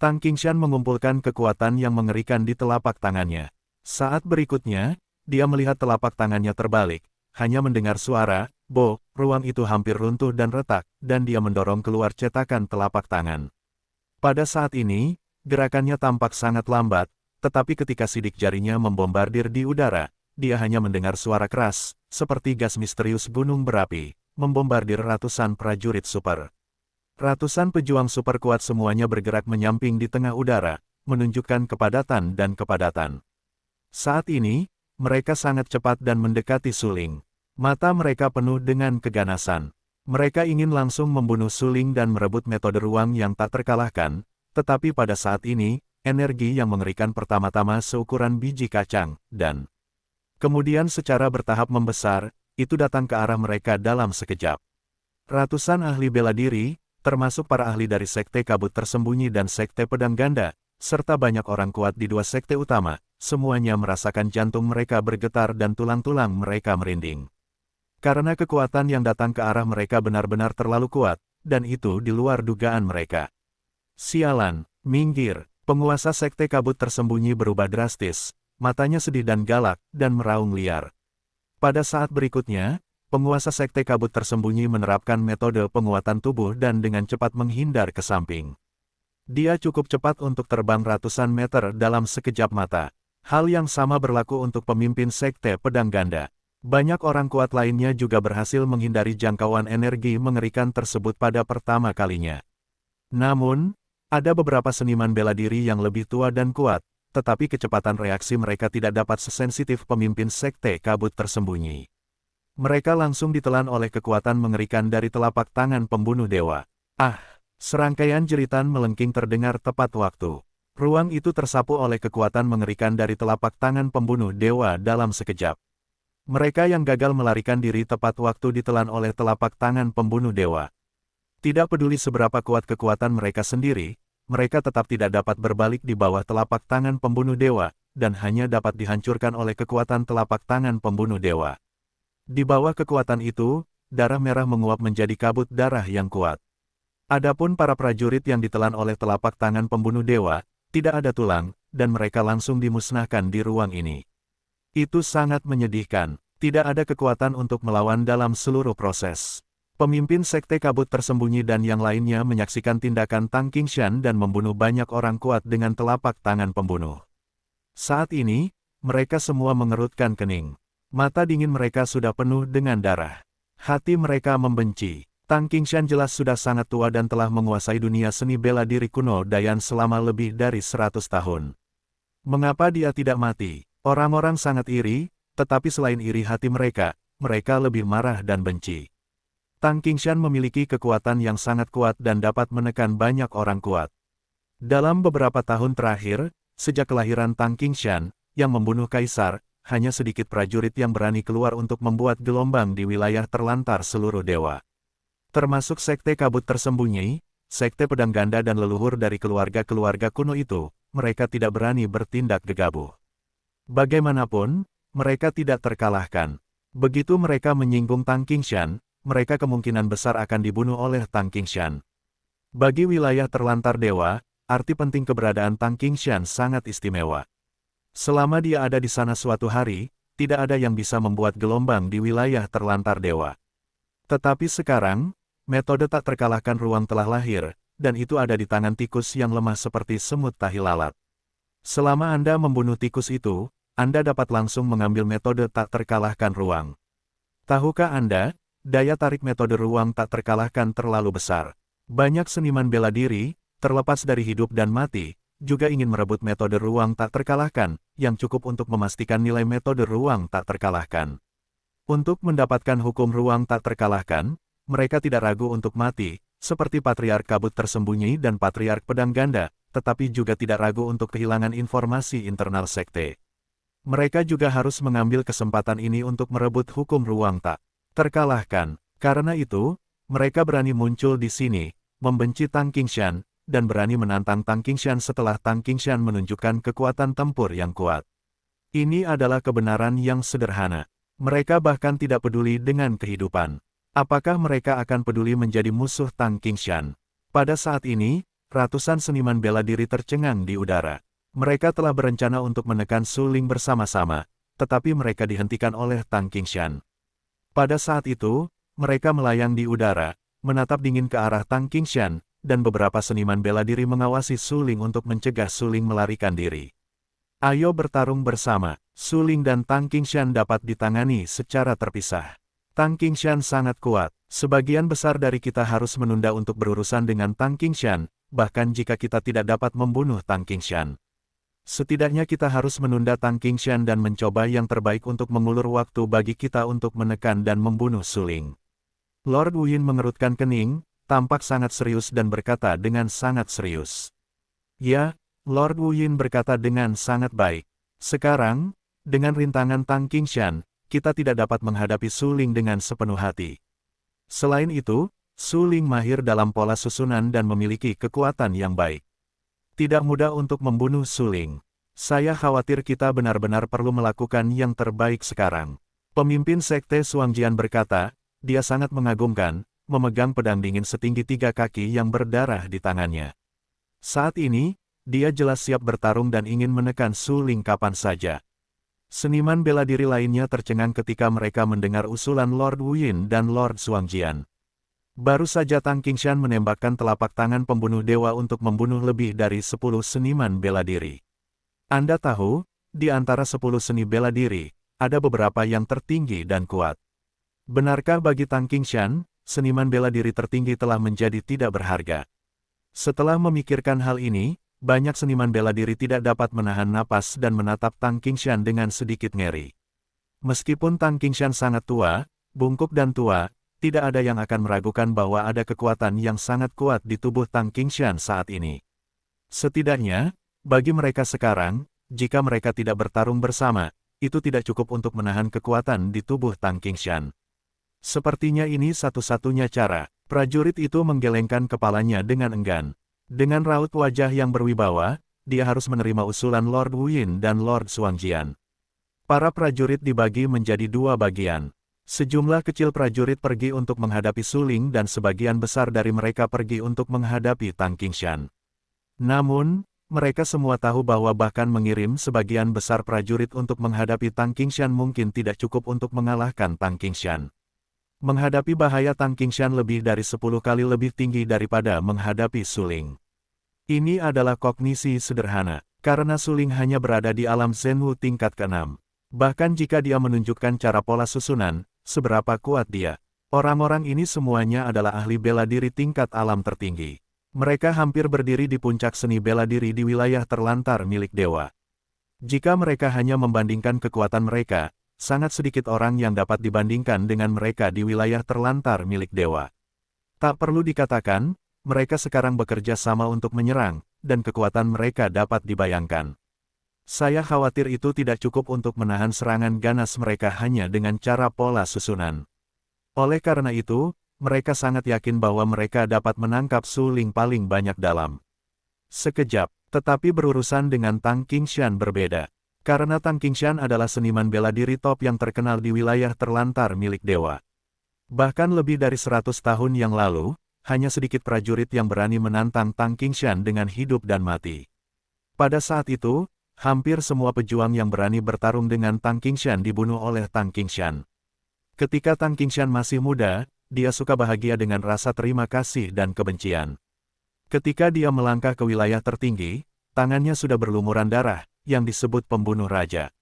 Tang Qingshan mengumpulkan kekuatan yang mengerikan di telapak tangannya. Saat berikutnya, dia melihat telapak tangannya terbalik, hanya mendengar suara, "Bo," ruang itu hampir runtuh dan retak, dan dia mendorong keluar cetakan telapak tangan. Pada saat ini, gerakannya tampak sangat lambat, tetapi ketika sidik jarinya membombardir di udara, dia hanya mendengar suara keras, seperti gas misterius gunung berapi, membombardir ratusan prajurit super. Ratusan pejuang super kuat semuanya bergerak menyamping di tengah udara, menunjukkan kepadatan dan kepadatan. Saat ini, mereka sangat cepat dan mendekati suling. Mata mereka penuh dengan keganasan. Mereka ingin langsung membunuh suling dan merebut metode ruang yang tak terkalahkan, tetapi pada saat ini, energi yang mengerikan pertama-tama seukuran biji kacang, dan kemudian secara bertahap membesar, itu datang ke arah mereka dalam sekejap. Ratusan ahli bela diri, termasuk para ahli dari Sekte Kabut Tersembunyi dan Sekte Pedang Ganda, serta banyak orang kuat di dua sekte utama, semuanya merasakan jantung mereka bergetar dan tulang-tulang mereka merinding. Karena kekuatan yang datang ke arah mereka benar-benar terlalu kuat, dan itu di luar dugaan mereka. Sialan, minggir, penguasa Sekte Kabut Tersembunyi berubah drastis, matanya sedih dan galak, dan meraung liar. Pada saat berikutnya, penguasa Sekte Kabut Tersembunyi menerapkan metode penguatan tubuh dan dengan cepat menghindar ke samping. Dia cukup cepat untuk terbang ratusan meter dalam sekejap mata. Hal yang sama berlaku untuk pemimpin Sekte Pedang Ganda. Banyak orang kuat lainnya juga berhasil menghindari jangkauan energi mengerikan tersebut pada pertama kalinya. Namun, ada beberapa seniman bela diri yang lebih tua dan kuat, tetapi kecepatan reaksi mereka tidak dapat sesensitif pemimpin Sekte Kabut Tersembunyi. Mereka langsung ditelan oleh kekuatan mengerikan dari telapak tangan pembunuh dewa. Ah! Serangkaian jeritan melengking terdengar tepat waktu. Ruang itu tersapu oleh kekuatan mengerikan dari telapak tangan pembunuh dewa dalam sekejap. Mereka yang gagal melarikan diri tepat waktu ditelan oleh telapak tangan pembunuh dewa. Tidak peduli seberapa kuat kekuatan mereka sendiri, mereka tetap tidak dapat berbalik di bawah telapak tangan pembunuh dewa, dan hanya dapat dihancurkan oleh kekuatan telapak tangan pembunuh dewa. Di bawah kekuatan itu, darah merah menguap menjadi kabut darah yang kuat. Adapun para prajurit yang ditelan oleh telapak tangan pembunuh dewa, tidak ada tulang, dan mereka langsung dimusnahkan di ruang ini. Itu sangat menyedihkan, tidak ada kekuatan untuk melawan dalam seluruh proses. Pemimpin Sekte Kabut Tersembunyi dan yang lainnya menyaksikan tindakan Tang Qingshan dan membunuh banyak orang kuat dengan telapak tangan pembunuh. Saat ini, mereka semua mengerutkan kening. Mata dingin mereka sudah penuh dengan darah. Hati mereka membenci. Tang Qingshan jelas sudah sangat tua dan telah menguasai dunia seni bela diri kuno Dayan selama lebih dari 100 tahun. Mengapa dia tidak mati? Orang-orang sangat iri, tetapi selain iri hati mereka, mereka lebih marah dan benci. Tang Qingshan memiliki kekuatan yang sangat kuat dan dapat menekan banyak orang kuat. Dalam beberapa tahun terakhir, sejak kelahiran Tang Qingshan, yang membunuh kaisar, hanya sedikit prajurit yang berani keluar untuk membuat gelombang di wilayah terlantar seluruh dewa. Termasuk Sekte Kabut Tersembunyi, Sekte Pedang Ganda dan leluhur dari keluarga-keluarga kuno itu, mereka tidak berani bertindak gegabah. Bagaimanapun, mereka tidak terkalahkan. Begitu mereka menyinggung Tang Qingshan, mereka kemungkinan besar akan dibunuh oleh Tang Qingshan. Bagi wilayah terlantar dewa, arti penting keberadaan Tang Qingshan sangat istimewa. Selama dia ada di sana suatu hari, tidak ada yang bisa membuat gelombang di wilayah terlantar dewa. Tetapi sekarang, metode tak terkalahkan ruang telah lahir, dan itu ada di tangan tikus yang lemah seperti semut tahi lalat. Selama Anda membunuh tikus itu, Anda dapat langsung mengambil metode tak terkalahkan ruang. Tahukah Anda, daya tarik metode ruang tak terkalahkan terlalu besar. Banyak seniman bela diri, terlepas dari hidup dan mati, juga ingin merebut metode ruang tak terkalahkan, yang cukup untuk memastikan nilai metode ruang tak terkalahkan. Untuk mendapatkan hukum ruang tak terkalahkan, mereka tidak ragu untuk mati, seperti Patriark Kabut Tersembunyi dan Patriark Pedang Ganda, tetapi juga tidak ragu untuk kehilangan informasi internal sekte. Mereka juga harus mengambil kesempatan ini untuk merebut hukum ruang tak terkalahkan. Karena itu, mereka berani muncul di sini, membenci Tang Qingshan, dan berani menantang Tang Qingshan setelah Tang Qingshan menunjukkan kekuatan tempur yang kuat. Ini adalah kebenaran yang sederhana. Mereka bahkan tidak peduli dengan kehidupan. Apakah mereka akan peduli menjadi musuh Tang Qingshan? Pada saat ini, ratusan seniman bela diri tercengang di udara. Mereka telah berencana untuk menekan Su Ling bersama-sama, tetapi mereka dihentikan oleh Tang Qingshan. Pada saat itu, mereka melayang di udara, menatap dingin ke arah Tang Qingshan, dan beberapa seniman bela diri mengawasi Su Ling untuk mencegah Su Ling melarikan diri. Ayo bertarung bersama. Su Ling dan Tang Qingshan dapat ditangani secara terpisah. Tang Qingshan sangat kuat. Sebagian besar dari kita harus menunda untuk berurusan dengan Tang Qingshan, bahkan jika kita tidak dapat membunuh Tang Qingshan. Setidaknya kita harus menunda Tang Qingshan dan mencoba yang terbaik untuk mengulur waktu bagi kita untuk menekan dan membunuh Su Ling. Lord Wu Yin mengerutkan kening, tampak sangat serius dan berkata dengan sangat serius. Ya, Lord Wu Yin berkata dengan sangat baik. Sekarang, dengan rintangan Tang Qingshan, kita tidak dapat menghadapi Su Ling dengan sepenuh hati. Selain itu, Su Ling mahir dalam pola susunan dan memiliki kekuatan yang baik. Tidak mudah untuk membunuh Su Ling. Saya khawatir kita benar-benar perlu melakukan yang terbaik sekarang. Pemimpin Sekte Xuangjian berkata, dia sangat mengagumkan, memegang pedang dingin setinggi 3 kaki yang berdarah di tangannya. Saat ini, dia jelas siap bertarung dan ingin menekan Su Ling kapan saja. Seniman bela diri lainnya tercengang ketika mereka mendengar usulan Lord Wu Yin dan Lord Xuangjian. Baru saja Tang Qingshan menembakkan telapak tangan pembunuh dewa untuk membunuh lebih dari 10 seniman bela diri. Anda tahu, di antara 10 seni bela diri, ada beberapa yang tertinggi dan kuat. Benarkah bagi Tang Qingshan, seniman bela diri tertinggi telah menjadi tidak berharga? Setelah memikirkan hal ini, banyak seniman bela diri tidak dapat menahan napas dan menatap Tang Qingshan dengan sedikit ngeri. Meskipun Tang Qingshan sangat tua, bungkuk dan tua, tidak ada yang akan meragukan bahwa ada kekuatan yang sangat kuat di tubuh Tang Qingshan saat ini. Setidaknya, bagi mereka sekarang, jika mereka tidak bertarung bersama, itu tidak cukup untuk menahan kekuatan di tubuh Tang Qingshan. Sepertinya ini satu-satunya cara. Prajurit itu menggelengkan kepalanya dengan enggan. Dengan raut wajah yang berwibawa, dia harus menerima usulan Lord Wu Yin dan Lord Xuangjian. Para prajurit dibagi menjadi 2 bagian. Sejumlah kecil prajurit pergi untuk menghadapi Su Ling dan sebagian besar dari mereka pergi untuk menghadapi Tang Qingshan. Namun, mereka semua tahu bahwa bahkan mengirim sebagian besar prajurit untuk menghadapi Tang Qingshan mungkin tidak cukup untuk mengalahkan Tang Qingshan. Menghadapi bahaya Tang Qingshan lebih dari 10 kali lebih tinggi daripada menghadapi Su Ling. Ini adalah kognisi sederhana, karena Su Ling hanya berada di alam Zhenwu tingkat ke-6. Bahkan jika dia menunjukkan cara pola susunan, seberapa kuat dia. Orang-orang ini semuanya adalah ahli bela diri tingkat alam tertinggi. Mereka hampir berdiri di puncak seni bela diri di wilayah terlantar milik dewa. Jika mereka hanya membandingkan kekuatan mereka, sangat sedikit orang yang dapat dibandingkan dengan mereka di wilayah terlantar milik dewa. Tak perlu dikatakan, mereka sekarang bekerja sama untuk menyerang, dan kekuatan mereka dapat dibayangkan. Saya khawatir itu tidak cukup untuk menahan serangan ganas mereka hanya dengan cara pola susunan. Oleh karena itu, mereka sangat yakin bahwa mereka dapat menangkap Su Ling paling banyak dalam sekejap, tetapi berurusan dengan Tang Qingshan berbeda. Karena Tang Qingshan adalah seniman bela diri top yang terkenal di wilayah terlantar milik dewa. Bahkan lebih dari 100 tahun yang lalu, hanya sedikit prajurit yang berani menantang Tang Qingshan dengan hidup dan mati. Pada saat itu, hampir semua pejuang yang berani bertarung dengan Tang Qingshan dibunuh oleh Tang Qingshan. Ketika Tang Qingshan masih muda, dia suka bahagia dengan rasa terima kasih dan kebencian. Ketika dia melangkah ke wilayah tertinggi, tangannya sudah berlumuran darah, yang disebut pembunuh raja.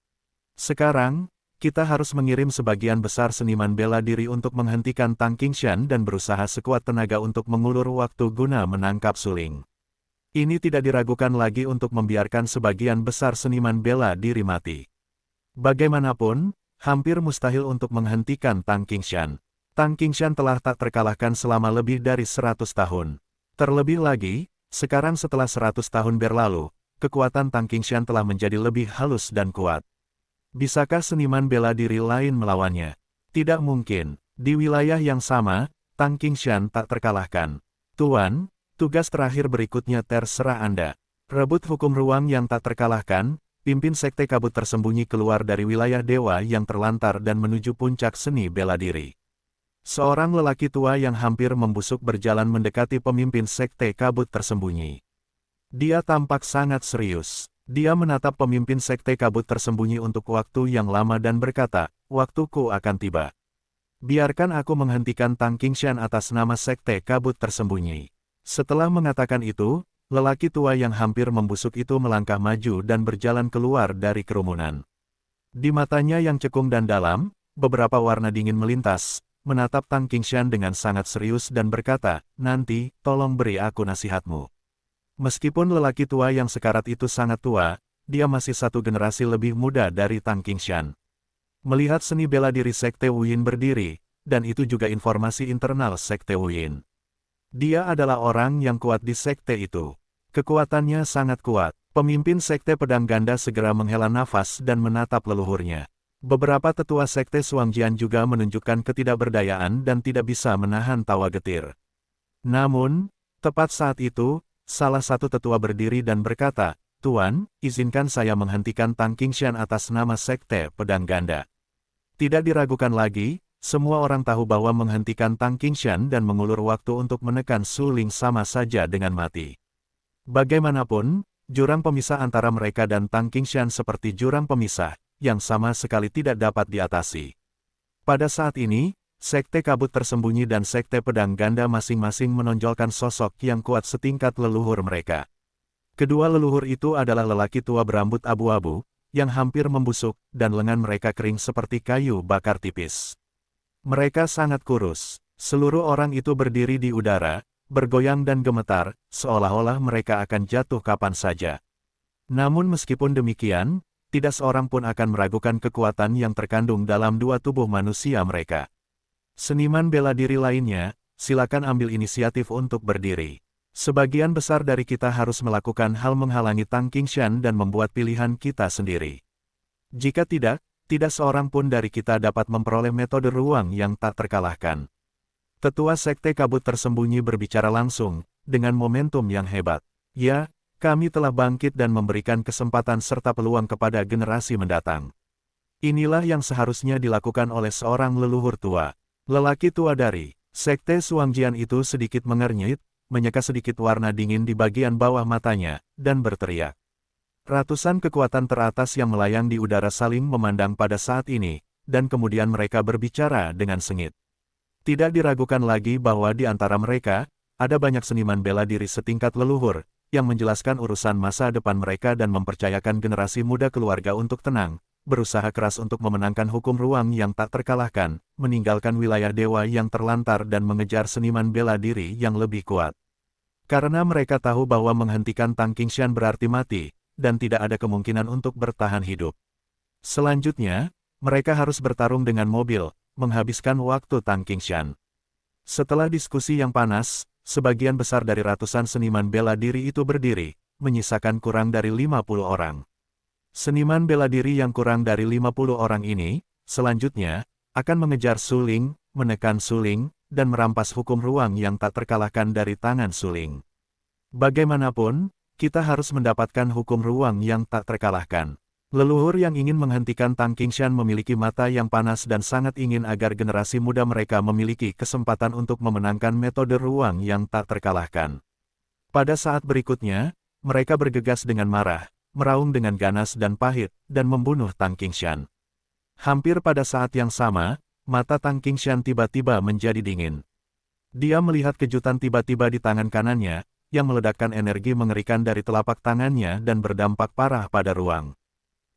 Sekarang, kita harus mengirim sebagian besar seniman bela diri untuk menghentikan Tang Qingshan dan berusaha sekuat tenaga untuk mengulur waktu guna menangkap Su Ling. Ini tidak diragukan lagi untuk membiarkan sebagian besar seniman bela diri mati. Bagaimanapun, hampir mustahil untuk menghentikan Tang Qingshan. Tang Qingshan telah tak terkalahkan selama lebih dari 100 tahun. Terlebih lagi, sekarang setelah 100 tahun berlalu, kekuatan Tang Qingshan telah menjadi lebih halus dan kuat. Bisakah seniman bela diri lain melawannya? Tidak mungkin. Di wilayah yang sama, Tang Qingshan tak terkalahkan. Tuan, Tugas terakhir berikutnya terserah Anda. Rebut hukum ruang yang tak terkalahkan, pimpin sekte kabut tersembunyi keluar dari wilayah dewa yang terlantar dan menuju puncak seni bela diri. Seorang lelaki tua yang hampir membusuk berjalan mendekati pemimpin sekte kabut tersembunyi. Dia tampak sangat serius. Dia menatap pemimpin sekte kabut tersembunyi untuk waktu yang lama dan berkata, "Waktuku akan tiba. Biarkan aku menghentikan Tang Qingshan atas nama sekte kabut tersembunyi." Setelah mengatakan itu, lelaki tua yang hampir membusuk itu melangkah maju dan berjalan keluar dari kerumunan. Di matanya yang cekung dan dalam, beberapa warna dingin melintas, menatap Tang Qingshan dengan sangat serius dan berkata, "Nanti, tolong beri aku nasihatmu." Meskipun lelaki tua yang sekarat itu sangat tua, dia masih satu generasi lebih muda dari Tang Qingshan. Melihat seni bela diri Sekte Wuyin berdiri, dan itu juga informasi internal Sekte Wuyin. Dia adalah orang yang kuat di sekte itu. Kekuatannya sangat kuat. Pemimpin Sekte Pedang Ganda segera menghela nafas dan menatap leluhurnya. Beberapa tetua Sekte Suangjian juga menunjukkan ketidakberdayaan dan tidak bisa menahan tawa getir. Namun, tepat saat itu, salah satu tetua berdiri dan berkata, "Tuan, izinkan saya menghentikan Tang Qingshan atas nama Sekte Pedang Ganda." Tidak diragukan lagi, semua orang tahu bahwa menghentikan Tang Qingshan dan mengulur waktu untuk menekan Su Ling sama saja dengan mati. Bagaimanapun, jurang pemisah antara mereka dan Tang Qingshan seperti jurang pemisah, yang sama sekali tidak dapat diatasi. Pada saat ini, Sekte Kabut Tersembunyi dan Sekte Pedang Ganda masing-masing menonjolkan sosok yang kuat setingkat leluhur mereka. Kedua leluhur itu adalah lelaki tua berambut abu-abu, yang hampir membusuk, dan lengan mereka kering seperti kayu bakar tipis. Mereka sangat kurus. Seluruh orang itu berdiri di udara, bergoyang dan gemetar, seolah-olah mereka akan jatuh kapan saja. Namun meskipun demikian, tidak seorang pun akan meragukan kekuatan yang terkandung dalam dua tubuh manusia mereka. Seniman bela diri lainnya, silakan ambil inisiatif untuk berdiri. Sebagian besar dari kita harus melakukan hal menghalangi Tang Qingshan dan membuat pilihan kita sendiri. Jika tidak seorang pun dari kita dapat memperoleh metode ruang yang tak terkalahkan. Tetua Sekte Kabut Tersembunyi berbicara langsung, dengan momentum yang hebat. Ya, kami telah bangkit dan memberikan kesempatan serta peluang kepada generasi mendatang. Inilah yang seharusnya dilakukan oleh seorang leluhur tua. Lelaki tua dari Sekte Suangjian itu sedikit mengernyit, menyeka sedikit warna dingin di bagian bawah matanya, dan berteriak. Ratusan kekuatan teratas yang melayang di udara saling memandang pada saat ini, dan kemudian mereka berbicara dengan sengit. Tidak diragukan lagi bahwa di antara mereka, ada banyak seniman bela diri setingkat leluhur, yang menjelaskan urusan masa depan mereka dan mempercayakan generasi muda keluarga untuk tenang, berusaha keras untuk memenangkan hukum ruang yang tak terkalahkan, meninggalkan wilayah dewa yang terlantar dan mengejar seniman bela diri yang lebih kuat. Karena mereka tahu bahwa menghentikan Tang Qingshan berarti mati, dan tidak ada kemungkinan untuk bertahan hidup. Selanjutnya, mereka harus bertarung dengan mobil, menghabiskan waktu Tang Qingshan. Setelah diskusi yang panas, sebagian besar dari ratusan seniman bela diri itu berdiri, menyisakan kurang dari 50 orang. Seniman bela diri yang kurang dari 50 orang ini, selanjutnya, akan mengejar Su Ling, menekan Su Ling, dan merampas hukum ruang yang tak terkalahkan dari tangan Su Ling. Bagaimanapun, kita harus mendapatkan hukum ruang yang tak terkalahkan. Leluhur yang ingin menghentikan Tang Qingshan memiliki mata yang panas dan sangat ingin agar generasi muda mereka memiliki kesempatan untuk memenangkan metode ruang yang tak terkalahkan. Pada saat berikutnya, mereka bergegas dengan marah, meraung dengan ganas dan pahit, dan membunuh Tang Qingshan. Hampir pada saat yang sama, mata Tang Qingshan tiba-tiba menjadi dingin. Dia melihat kejutan tiba-tiba di tangan kanannya, yang meledakkan energi mengerikan dari telapak tangannya dan berdampak parah pada ruang.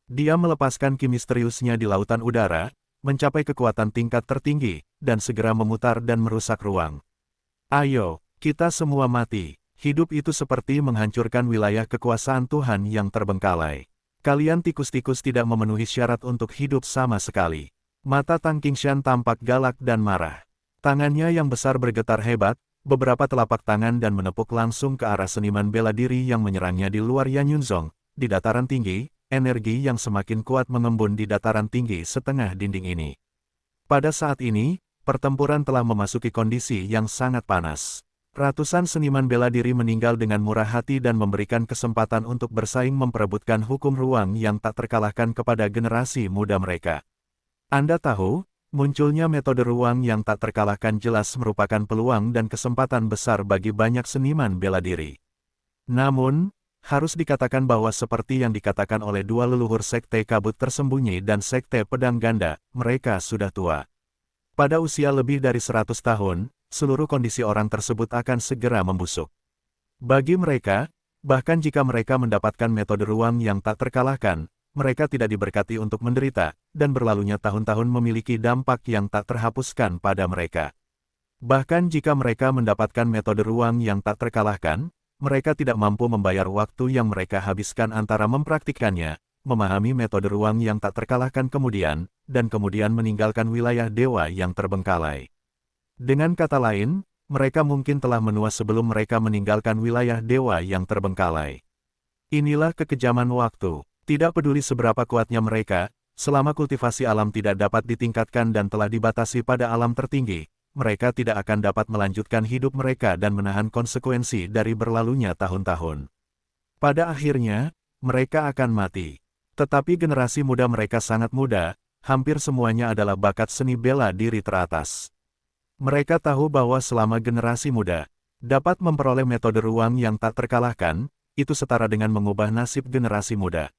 Dia melepaskan ki misteriusnya di lautan udara, mencapai kekuatan tingkat tertinggi, dan segera memutar dan merusak ruang. Ayo, kita semua mati. Hidup itu seperti menghancurkan wilayah kekuasaan Tuhan yang terbengkalai. Kalian tikus-tikus tidak memenuhi syarat untuk hidup sama sekali. Mata Tang Qingshan tampak galak dan marah. Tangannya yang besar bergetar hebat, beberapa telapak tangan dan menepuk langsung ke arah seniman bela diri yang menyerangnya di luar Yanyunzong. Di dataran tinggi, energi yang semakin kuat mengembun di dataran tinggi setengah dinding ini. Pada saat ini, pertempuran telah memasuki kondisi yang sangat panas. Ratusan seniman bela diri meninggal dengan murah hati dan memberikan kesempatan untuk bersaing memperebutkan hukum ruang yang tak terkalahkan kepada generasi muda mereka. Anda tahu, munculnya metode ruang yang tak terkalahkan jelas merupakan peluang dan kesempatan besar bagi banyak seniman bela diri. Namun, harus dikatakan bahwa seperti yang dikatakan oleh dua leluhur sekte kabut tersembunyi dan sekte pedang ganda, mereka sudah tua. Pada usia lebih dari 100 tahun, seluruh kondisi orang tersebut akan segera membusuk. Bagi mereka, bahkan jika mereka mendapatkan metode ruang yang tak terkalahkan, mereka tidak diberkati untuk menderita, dan berlalunya tahun-tahun memiliki dampak yang tak terhapuskan pada mereka. Bahkan jika mereka mendapatkan metode ruang yang tak terkalahkan, mereka tidak mampu membayar waktu yang mereka habiskan antara mempraktikkannya, memahami metode ruang yang tak terkalahkan dan kemudian meninggalkan wilayah dewa yang terbengkalai. Dengan kata lain, mereka mungkin telah menua sebelum mereka meninggalkan wilayah dewa yang terbengkalai. Inilah kekejaman waktu. Tidak peduli seberapa kuatnya mereka, selama kultivasi alam tidak dapat ditingkatkan dan telah dibatasi pada alam tertinggi, mereka tidak akan dapat melanjutkan hidup mereka dan menahan konsekuensi dari berlalunya tahun-tahun. Pada akhirnya, mereka akan mati. Tetapi generasi muda mereka sangat muda, hampir semuanya adalah bakat seni bela diri teratas. Mereka tahu bahwa selama generasi muda dapat memperoleh metode ruang yang tak terkalahkan, itu setara dengan mengubah nasib generasi muda.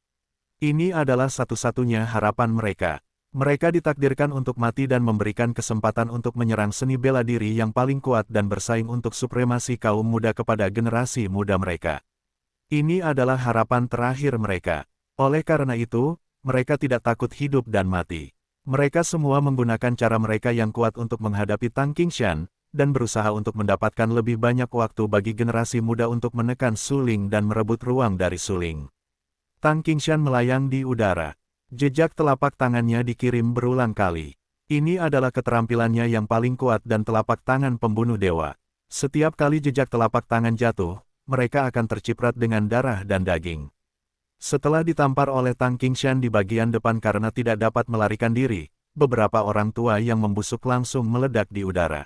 Ini adalah satu-satunya harapan mereka. Mereka ditakdirkan untuk mati dan memberikan kesempatan untuk menyerang seni bela diri yang paling kuat dan bersaing untuk supremasi kaum muda kepada generasi muda mereka. Ini adalah harapan terakhir mereka. Oleh karena itu, mereka tidak takut hidup dan mati. Mereka semua menggunakan cara mereka yang kuat untuk menghadapi Tang Qingshan, dan berusaha untuk mendapatkan lebih banyak waktu bagi generasi muda untuk menekan Suling dan merebut ruang dari Suling. Tang Qingshan melayang di udara. Jejak telapak tangannya dikirim berulang kali. Ini adalah keterampilannya yang paling kuat dan telapak tangan pembunuh dewa. Setiap kali jejak telapak tangan jatuh, mereka akan terciprat dengan darah dan daging. Setelah ditampar oleh Tang Qingshan di bagian depan karena tidak dapat melarikan diri, beberapa orang tua yang membusuk langsung meledak di udara.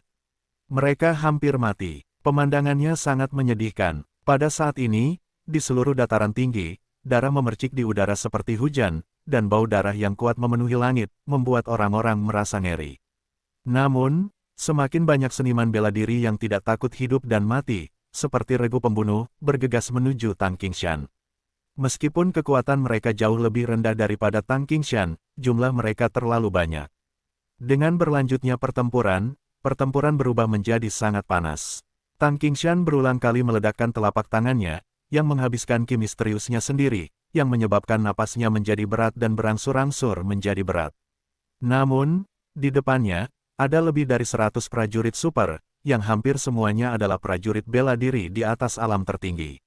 Mereka hampir mati. Pemandangannya sangat menyedihkan. Pada saat ini, di seluruh dataran tinggi, darah memercik di udara seperti hujan, dan bau darah yang kuat memenuhi langit, membuat orang-orang merasa ngeri. Namun, semakin banyak seniman bela diri yang tidak takut hidup dan mati, seperti regu pembunuh, bergegas menuju Tang Qingshan. Meskipun kekuatan mereka jauh lebih rendah daripada Tang Qingshan, jumlah mereka terlalu banyak. Dengan berlanjutnya pertempuran berubah menjadi sangat panas. Tang Qingshan berulang kali meledakkan telapak tangannya, yang menghabiskan ki misteriusnya sendiri, yang menyebabkan napasnya menjadi berat dan berangsur-angsur menjadi berat. Namun, di depannya, ada lebih dari 100 prajurit super, yang hampir semuanya adalah prajurit bela diri di atas alam tertinggi.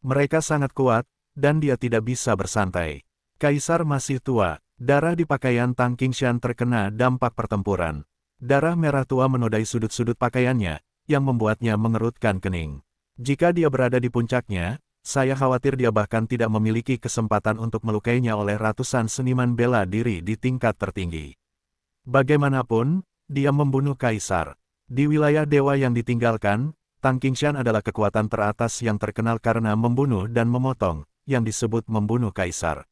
Mereka sangat kuat, dan dia tidak bisa bersantai. Kaisar masih tua, darah di pakaian Tang Qingshan terkena dampak pertempuran. Darah merah tua menodai sudut-sudut pakaiannya, yang membuatnya mengerutkan kening. Jika dia berada di puncaknya, saya khawatir dia bahkan tidak memiliki kesempatan untuk melukainya oleh ratusan seniman bela diri di tingkat tertinggi. Bagaimanapun, dia membunuh kaisar. Di wilayah dewa yang ditinggalkan, Tang Qingshan adalah kekuatan teratas yang terkenal karena membunuh dan memotong, yang disebut membunuh kaisar.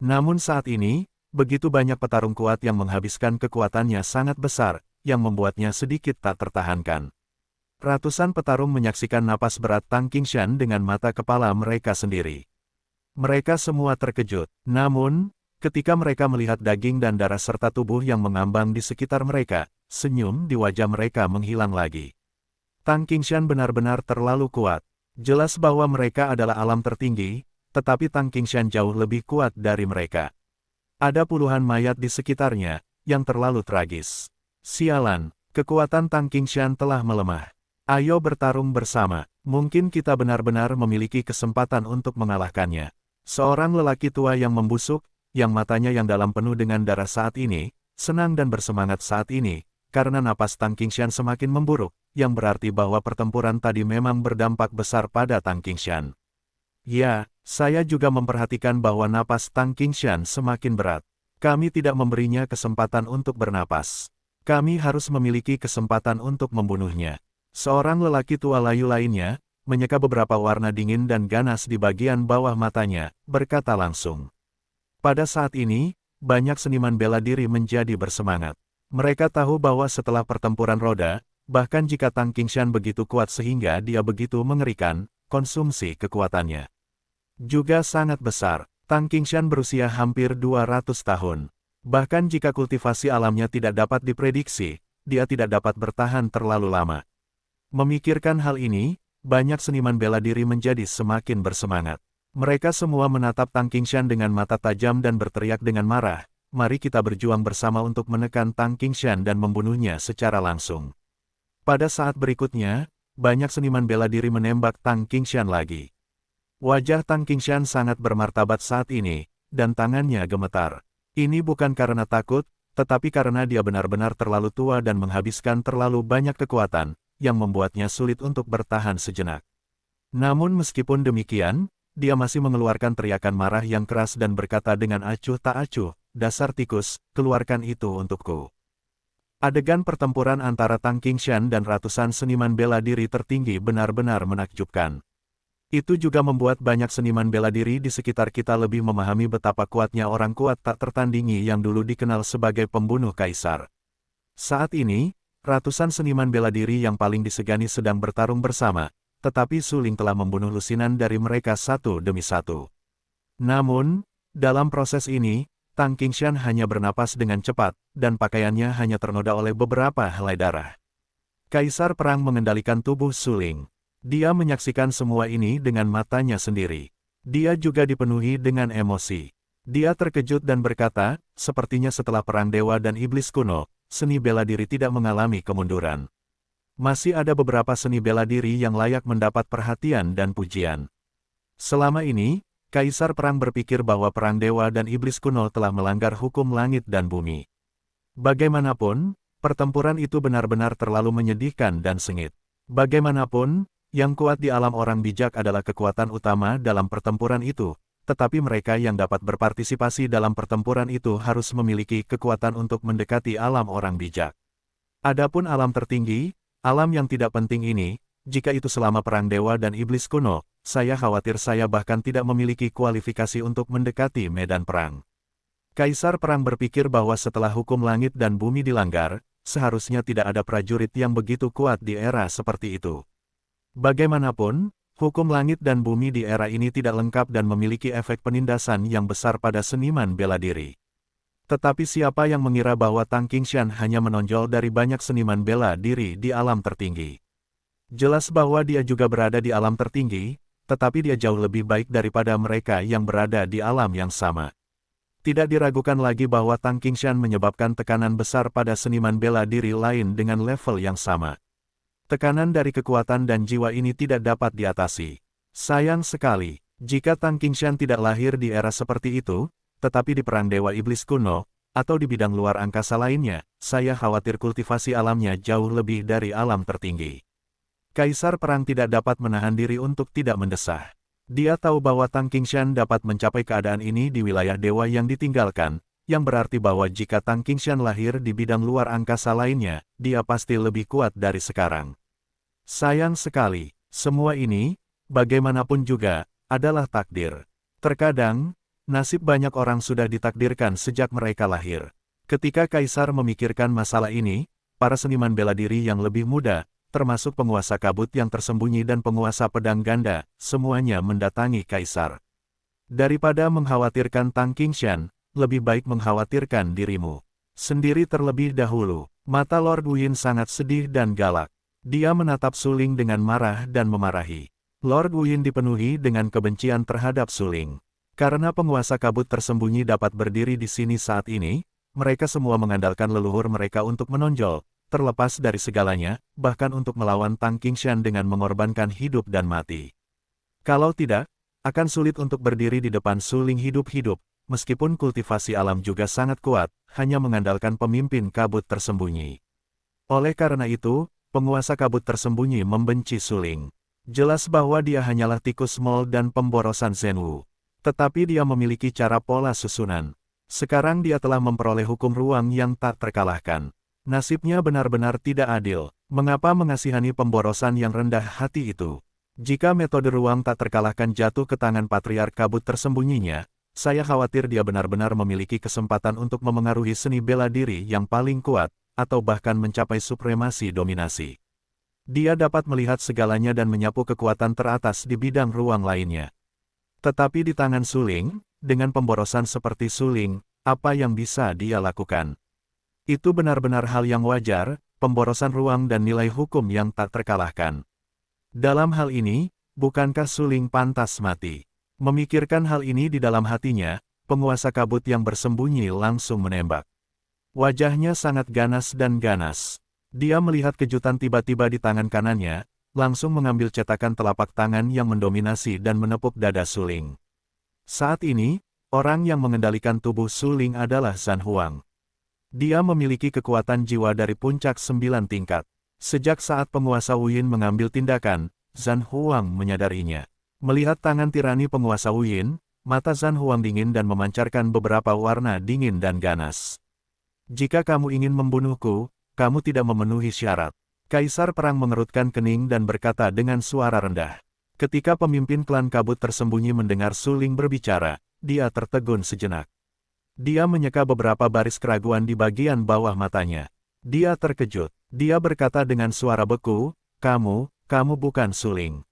Namun saat ini, begitu banyak petarung kuat yang menghabiskan kekuatannya sangat besar, yang membuatnya sedikit tak tertahankan. Ratusan petarung menyaksikan napas berat Tang Qingshan dengan mata kepala mereka sendiri. Mereka semua terkejut. Namun, ketika mereka melihat daging dan darah serta tubuh yang mengambang di sekitar mereka, senyum di wajah mereka menghilang lagi. Tang Qingshan benar-benar terlalu kuat. Jelas bahwa mereka adalah alam tertinggi, tetapi Tang Qingshan jauh lebih kuat dari mereka. Ada puluhan mayat di sekitarnya, yang terlalu tragis. Sialan, kekuatan Tang Qingshan telah melemah. Ayo bertarung bersama, mungkin kita benar-benar memiliki kesempatan untuk mengalahkannya. Seorang lelaki tua yang membusuk, yang matanya yang dalam penuh dengan darah saat ini, senang dan bersemangat saat ini, karena napas Tang Qingshan semakin memburuk, yang berarti bahwa pertempuran tadi memang berdampak besar pada Tang Qingshan. Ya, saya juga memperhatikan bahwa napas Tang Qingshan semakin berat. Kami tidak memberinya kesempatan untuk bernapas. Kami harus memiliki kesempatan untuk membunuhnya. Seorang lelaki tua layu lainnya, menyeka beberapa warna dingin dan ganas di bagian bawah matanya, berkata langsung. Pada saat ini, banyak seniman bela diri menjadi bersemangat. Mereka tahu bahwa setelah pertempuran roda, bahkan jika Tang Qingshan begitu kuat sehingga dia begitu mengerikan, konsumsi kekuatannya juga sangat besar. Tang Qingshan berusia hampir 200 tahun. Bahkan jika kultivasi alamnya tidak dapat diprediksi, dia tidak dapat bertahan terlalu lama. Memikirkan hal ini, banyak seniman bela diri menjadi semakin bersemangat. Mereka semua menatap Tang Qingshan dengan mata tajam dan berteriak dengan marah, "Mari kita berjuang bersama untuk menekan Tang Qingshan dan membunuhnya secara langsung." Pada saat berikutnya, banyak seniman bela diri menembak Tang Qingshan lagi. Wajah Tang Qingshan sangat bermartabat saat ini, dan tangannya gemetar. Ini bukan karena takut, tetapi karena dia benar-benar terlalu tua dan menghabiskan terlalu banyak kekuatan, yang membuatnya sulit untuk bertahan sejenak. Namun meskipun demikian, dia masih mengeluarkan teriakan marah yang keras dan berkata dengan acuh tak acuh, "Dasar tikus, keluarkan itu untukku." Adegan pertempuran antara Tang Qingshan dan ratusan seniman bela diri tertinggi benar-benar menakjubkan. Itu juga membuat banyak seniman bela diri di sekitar kita lebih memahami betapa kuatnya orang kuat tak tertandingi yang dulu dikenal sebagai pembunuh kaisar. Saat ini, ratusan seniman bela diri yang paling disegani sedang bertarung bersama, tetapi suling telah membunuh lusinan dari mereka satu demi satu. Namun, dalam proses ini, Tang Qingshan hanya bernapas dengan cepat, dan pakaiannya hanya ternoda oleh beberapa helai darah. Kaisar perang mengendalikan tubuh suling. Dia menyaksikan semua ini dengan matanya sendiri. Dia juga dipenuhi dengan emosi. Dia terkejut dan berkata, sepertinya setelah perang dewa dan iblis kuno, seni bela diri tidak mengalami kemunduran. Masih ada beberapa seni bela diri yang layak mendapat perhatian dan pujian. Selama ini, Kaisar Perang berpikir bahwa perang dewa dan iblis kuno telah melanggar hukum langit dan bumi. Bagaimanapun, pertempuran itu benar-benar terlalu menyedihkan dan sengit. Bagaimanapun, yang kuat di alam orang bijak adalah kekuatan utama dalam pertempuran itu, tetapi mereka yang dapat berpartisipasi dalam pertempuran itu harus memiliki kekuatan untuk mendekati alam orang bijak. Adapun alam tertinggi, alam yang tidak penting ini, jika itu selama perang dewa dan iblis kuno, saya khawatir saya bahkan tidak memiliki kualifikasi untuk mendekati medan perang. Kaisar Perang berpikir bahwa setelah hukum langit dan bumi dilanggar, seharusnya tidak ada prajurit yang begitu kuat di era seperti itu. Bagaimanapun, hukum langit dan bumi di era ini tidak lengkap dan memiliki efek penindasan yang besar pada seniman bela diri. Tetapi siapa yang mengira bahwa Tang Qingshan hanya menonjol dari banyak seniman bela diri di alam tertinggi? Jelas bahwa dia juga berada di alam tertinggi, tetapi dia jauh lebih baik daripada mereka yang berada di alam yang sama. Tidak diragukan lagi bahwa Tang Qingshan menyebabkan tekanan besar pada seniman bela diri lain dengan level yang sama. Tekanan dari kekuatan dan jiwa ini tidak dapat diatasi. Sayang sekali, jika Tang Qingshan tidak lahir di era seperti itu, tetapi di perang dewa iblis kuno, atau di bidang luar angkasa lainnya, saya khawatir kultivasi alamnya jauh lebih dari alam tertinggi. Kaisar Perang tidak dapat menahan diri untuk tidak mendesah. Dia tahu bahwa Tang Qingshan dapat mencapai keadaan ini di wilayah dewa yang ditinggalkan, yang berarti bahwa jika Tang Qingshan lahir di bidang luar angkasa lainnya, dia pasti lebih kuat dari sekarang. Sayang sekali, semua ini, bagaimanapun juga, adalah takdir. Terkadang, nasib banyak orang sudah ditakdirkan sejak mereka lahir. Ketika Kaisar memikirkan masalah ini, para seniman bela diri yang lebih muda, termasuk penguasa kabut yang tersembunyi dan penguasa pedang ganda, semuanya mendatangi Kaisar. Daripada mengkhawatirkan Tang Qingshan, lebih baik mengkhawatirkan dirimu sendiri terlebih dahulu. Mata Lord Wuyin sangat sedih dan galak. Dia menatap suling dengan marah dan memarahi. Lord Wuyin dipenuhi dengan kebencian terhadap suling. Karena penguasa kabut tersembunyi dapat berdiri di sini saat ini, mereka semua mengandalkan leluhur mereka untuk menonjol, terlepas dari segalanya, bahkan untuk melawan Tang Qingshan dengan mengorbankan hidup dan mati. Kalau tidak, akan sulit untuk berdiri di depan suling hidup-hidup, meskipun kultivasi alam juga sangat kuat, hanya mengandalkan pemimpin kabut tersembunyi. Oleh karena itu, penguasa kabut tersembunyi membenci suling. Jelas bahwa dia hanyalah tikus Mol dan pemborosan Zhenwu. Tetapi dia memiliki cara pola susunan. Sekarang dia telah memperoleh hukum ruang yang tak terkalahkan. Nasibnya benar-benar tidak adil. Mengapa mengasihani pemborosan yang rendah hati itu? Jika metode ruang tak terkalahkan jatuh ke tangan patriark kabut tersembunyinya, saya khawatir dia benar-benar memiliki kesempatan untuk memengaruhi seni bela diri yang paling kuat, atau bahkan mencapai supremasi dominasi. Dia dapat melihat segalanya dan menyapu kekuatan teratas di bidang ruang lainnya. Tetapi di tangan Suling, dengan pemborosan seperti Suling, apa yang bisa dia lakukan? Itu benar-benar hal yang wajar, pemborosan ruang dan nilai hukum yang tak terkalahkan. Dalam hal ini, bukankah Suling pantas mati? Memikirkan hal ini di dalam hatinya, penguasa kabut yang bersembunyi langsung menembak. Wajahnya sangat ganas dan ganas. Dia melihat kejutan tiba-tiba di tangan kanannya, langsung mengambil cetakan telapak tangan yang mendominasi dan menepuk dada Suling. Saat ini, orang yang mengendalikan tubuh Suling adalah Zhan Huang. Dia memiliki kekuatan jiwa dari puncak 9 tingkat. Sejak saat penguasa Wuyin mengambil tindakan, Zhan Huang menyadarinya. Melihat tangan tirani penguasa Wuyin, mata Zhan Huang dingin dan memancarkan beberapa warna dingin dan ganas. Jika kamu ingin membunuhku, kamu tidak memenuhi syarat. Kaisar Perang mengerutkan kening dan berkata dengan suara rendah. Ketika pemimpin klan kabut tersembunyi mendengar Suling berbicara, dia tertegun sejenak. Dia menyeka beberapa baris keraguan di bagian bawah matanya. Dia terkejut. Dia berkata dengan suara beku, kamu bukan Suling.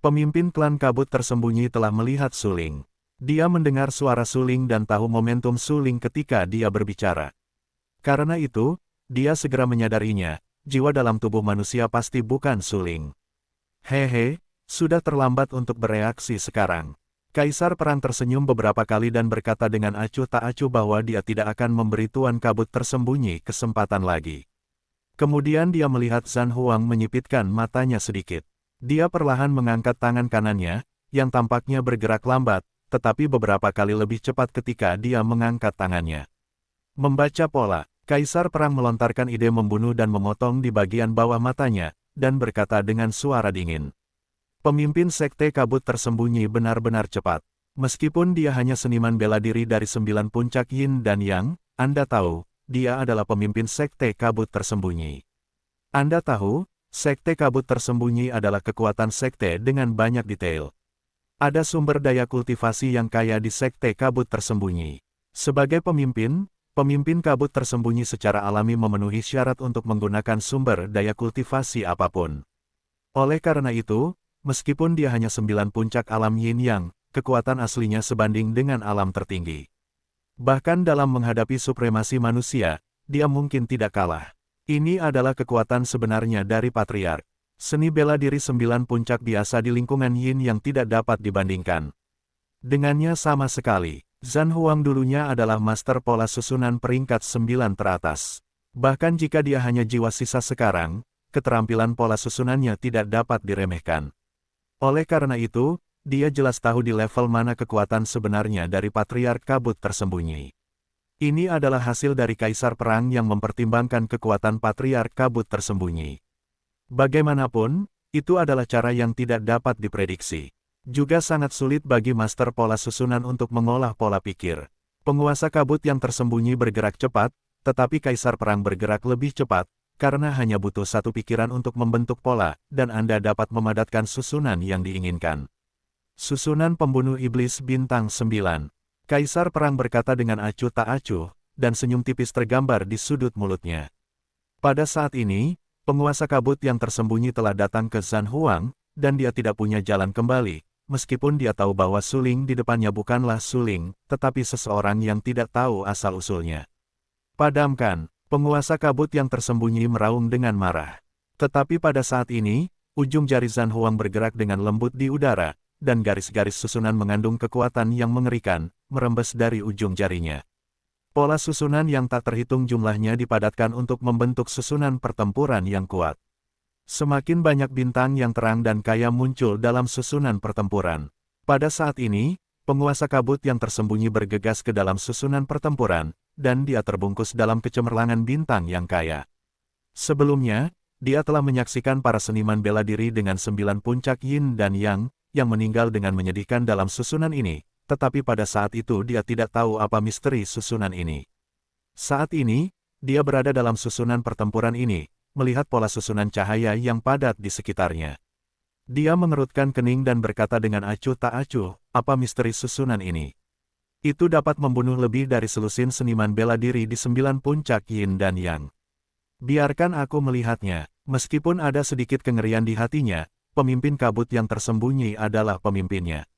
Pemimpin klan kabut tersembunyi telah melihat Suling. Dia mendengar suara Suling dan tahu momentum Suling ketika dia berbicara. Karena itu, dia segera menyadarinya, jiwa dalam tubuh manusia pasti bukan Suling. Hehe, sudah terlambat untuk bereaksi sekarang. Kaisar Perang tersenyum beberapa kali dan berkata dengan acuh tak acuh bahwa dia tidak akan memberi Tuan Kabut tersembunyi kesempatan lagi. Kemudian dia melihat Zhan Huang menyipitkan matanya sedikit. Dia perlahan mengangkat tangan kanannya, yang tampaknya bergerak lambat, tetapi beberapa kali lebih cepat ketika dia mengangkat tangannya. Membaca pola. Kaisar Perang melontarkan ide membunuh dan memotong di bagian bawah matanya, dan berkata dengan suara dingin. Pemimpin Sekte Kabut tersembunyi benar-benar cepat. Meskipun dia hanya seniman bela diri dari 9 puncak Yin dan Yang, Anda tahu, dia adalah pemimpin Sekte Kabut tersembunyi. Anda tahu, Sekte Kabut tersembunyi adalah kekuatan sekte dengan banyak detail. Ada sumber daya kultivasi yang kaya di Sekte Kabut tersembunyi. Sebagai pemimpin kabut tersembunyi secara alami memenuhi syarat untuk menggunakan sumber daya kultivasi apapun. Oleh karena itu, meskipun dia hanya 9 puncak alam Yin Yang, kekuatan aslinya sebanding dengan alam tertinggi. Bahkan dalam menghadapi supremasi manusia, dia mungkin tidak kalah. Ini adalah kekuatan sebenarnya dari Patriark. Seni bela diri 9 puncak biasa di lingkungan Yin yang tidak dapat dibandingkan. Dengannya sama sekali. Zhan Huang dulunya adalah master pola susunan peringkat 9 teratas. Bahkan jika dia hanya jiwa sisa sekarang, keterampilan pola susunannya tidak dapat diremehkan. Oleh karena itu, dia jelas tahu di level mana kekuatan sebenarnya dari Patriark Kabut tersembunyi. Ini adalah hasil dari Kaisar Perang yang mempertimbangkan kekuatan Patriark Kabut tersembunyi. Bagaimanapun, itu adalah cara yang tidak dapat diprediksi. Juga sangat sulit bagi master pola susunan untuk mengolah pola pikir. Penguasa kabut yang tersembunyi bergerak cepat, tetapi Kaisar Perang bergerak lebih cepat, karena hanya butuh satu pikiran untuk membentuk pola, dan Anda dapat memadatkan susunan yang diinginkan. Susunan pembunuh iblis bintang 9. Kaisar Perang berkata dengan acuh tak acuh, dan senyum tipis tergambar di sudut mulutnya. Pada saat ini, penguasa kabut yang tersembunyi telah datang ke Zhan Huang, dan dia tidak punya jalan kembali. Meskipun dia tahu bahwa Suling di depannya bukanlah Suling, tetapi seseorang yang tidak tahu asal-usulnya. Padamkan, penguasa kabut yang tersembunyi meraung dengan marah. Tetapi pada saat ini, ujung jari Zhan Huang bergerak dengan lembut di udara, dan garis-garis susunan mengandung kekuatan yang mengerikan, merembes dari ujung jarinya. Pola susunan yang tak terhitung jumlahnya dipadatkan untuk membentuk susunan pertempuran yang kuat. Semakin banyak bintang yang terang dan kaya muncul dalam susunan pertempuran. Pada saat ini, penguasa kabut yang tersembunyi bergegas ke dalam susunan pertempuran, dan dia terbungkus dalam kecemerlangan bintang yang kaya. Sebelumnya, dia telah menyaksikan para seniman bela diri dengan 9 puncak Yin dan Yang, yang meninggal dengan menyedihkan dalam susunan ini, tetapi pada saat itu dia tidak tahu apa misteri susunan ini. Saat ini, dia berada dalam susunan pertempuran ini, melihat pola susunan cahaya yang padat di sekitarnya. Dia mengerutkan kening dan berkata dengan acuh tak acuh, apa misteri susunan ini? Itu dapat membunuh lebih dari selusin seniman bela diri di 9 puncak Yin dan Yang. Biarkan aku melihatnya. Meskipun ada sedikit kengerian di hatinya, pemimpin kabut yang tersembunyi adalah pemimpinnya.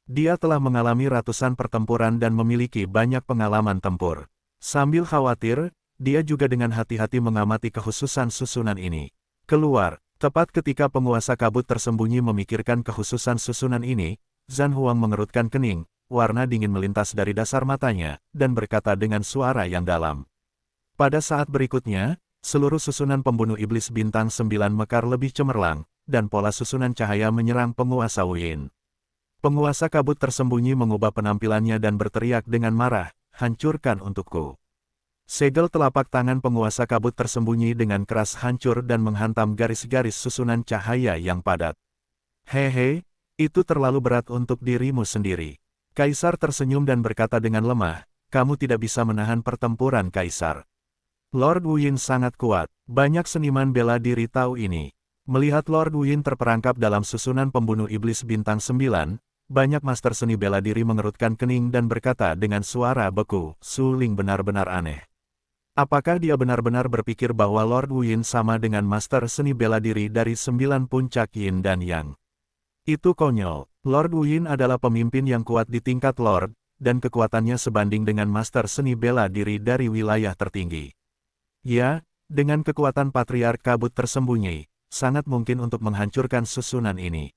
Dia telah mengalami ratusan pertempuran dan memiliki banyak pengalaman tempur. Sambil khawatir, dia juga dengan hati-hati mengamati kekhususan susunan ini. Keluar, tepat ketika penguasa kabut tersembunyi memikirkan kekhususan susunan ini, Zhan Huang mengerutkan kening, warna dingin melintas dari dasar matanya, dan berkata dengan suara yang dalam. Pada saat berikutnya, seluruh susunan pembunuh iblis bintang 9 mekar lebih cemerlang, dan pola susunan cahaya menyerang penguasa Wu Yin. Penguasa kabut tersembunyi mengubah penampilannya dan berteriak dengan marah, hancurkan untukku. Segel telapak tangan penguasa kabut tersembunyi dengan keras hancur dan menghantam garis-garis susunan cahaya yang padat. Hehe, itu terlalu berat untuk dirimu sendiri. Kaisar tersenyum dan berkata dengan lemah, kamu tidak bisa menahan pertempuran Kaisar. Lord Wu Yin sangat kuat, banyak seniman bela diri tahu ini. Melihat Lord Wu Yin terperangkap dalam susunan pembunuh iblis bintang 9, banyak master seni bela diri mengerutkan kening dan berkata dengan suara beku, Su Ling benar-benar aneh. Apakah dia benar-benar berpikir bahwa Lord Wu Yin sama dengan master seni bela diri dari 9 puncak Yin dan Yang? Itu konyol. Lord Wu Yin adalah pemimpin yang kuat di tingkat Lord, dan kekuatannya sebanding dengan master seni bela diri dari wilayah tertinggi. Ya, dengan kekuatan patriark kabut tersembunyi, sangat mungkin untuk menghancurkan susunan ini.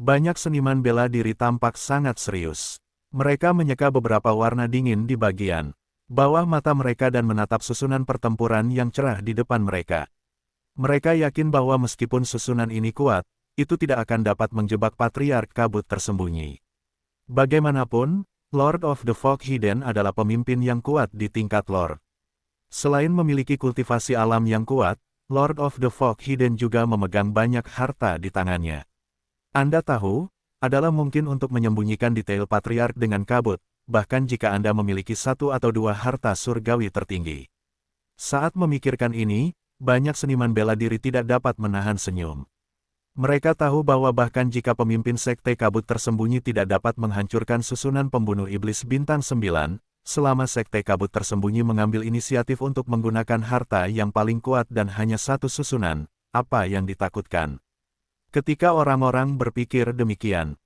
Banyak seniman bela diri tampak sangat serius. Mereka menyeka beberapa warna dingin di bagian bawah mata mereka dan menatap susunan pertempuran yang cerah di depan mereka. Mereka yakin bahwa meskipun susunan ini kuat, itu tidak akan dapat menjebak patriark kabut tersembunyi. Bagaimanapun, Lord of the Fog Hidden adalah pemimpin yang kuat di tingkat Lord. Selain memiliki kultivasi alam yang kuat, Lord of the Fog Hidden juga memegang banyak harta di tangannya. Anda tahu, adalah mungkin untuk menyembunyikan detail patriark dengan kabut, bahkan jika Anda memiliki 1 atau 2 harta surgawi tertinggi. Saat memikirkan ini, banyak seniman bela diri tidak dapat menahan senyum. Mereka tahu bahwa bahkan jika pemimpin sekte kabut tersembunyi tidak dapat menghancurkan susunan pembunuh iblis bintang 9, selama sekte kabut tersembunyi mengambil inisiatif untuk menggunakan harta yang paling kuat dan hanya 1 susunan, apa yang ditakutkan? Ketika orang-orang berpikir demikian,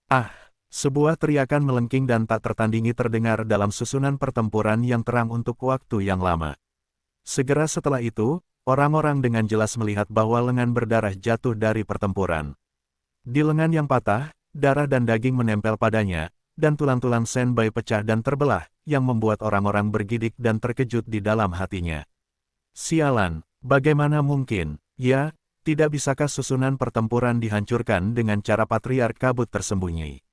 sebuah teriakan melengking dan tak tertandingi terdengar dalam susunan pertempuran yang terang untuk waktu yang lama. Segera setelah itu, orang-orang dengan jelas melihat bahwa lengan berdarah jatuh dari pertempuran. Di lengan yang patah, darah dan daging menempel padanya, dan tulang-tulang Senbai pecah dan terbelah, yang membuat orang-orang bergidik dan terkejut di dalam hatinya. Sialan, bagaimana mungkin, ya, tidak bisakah susunan pertempuran dihancurkan dengan cara patriark kabut tersembunyi?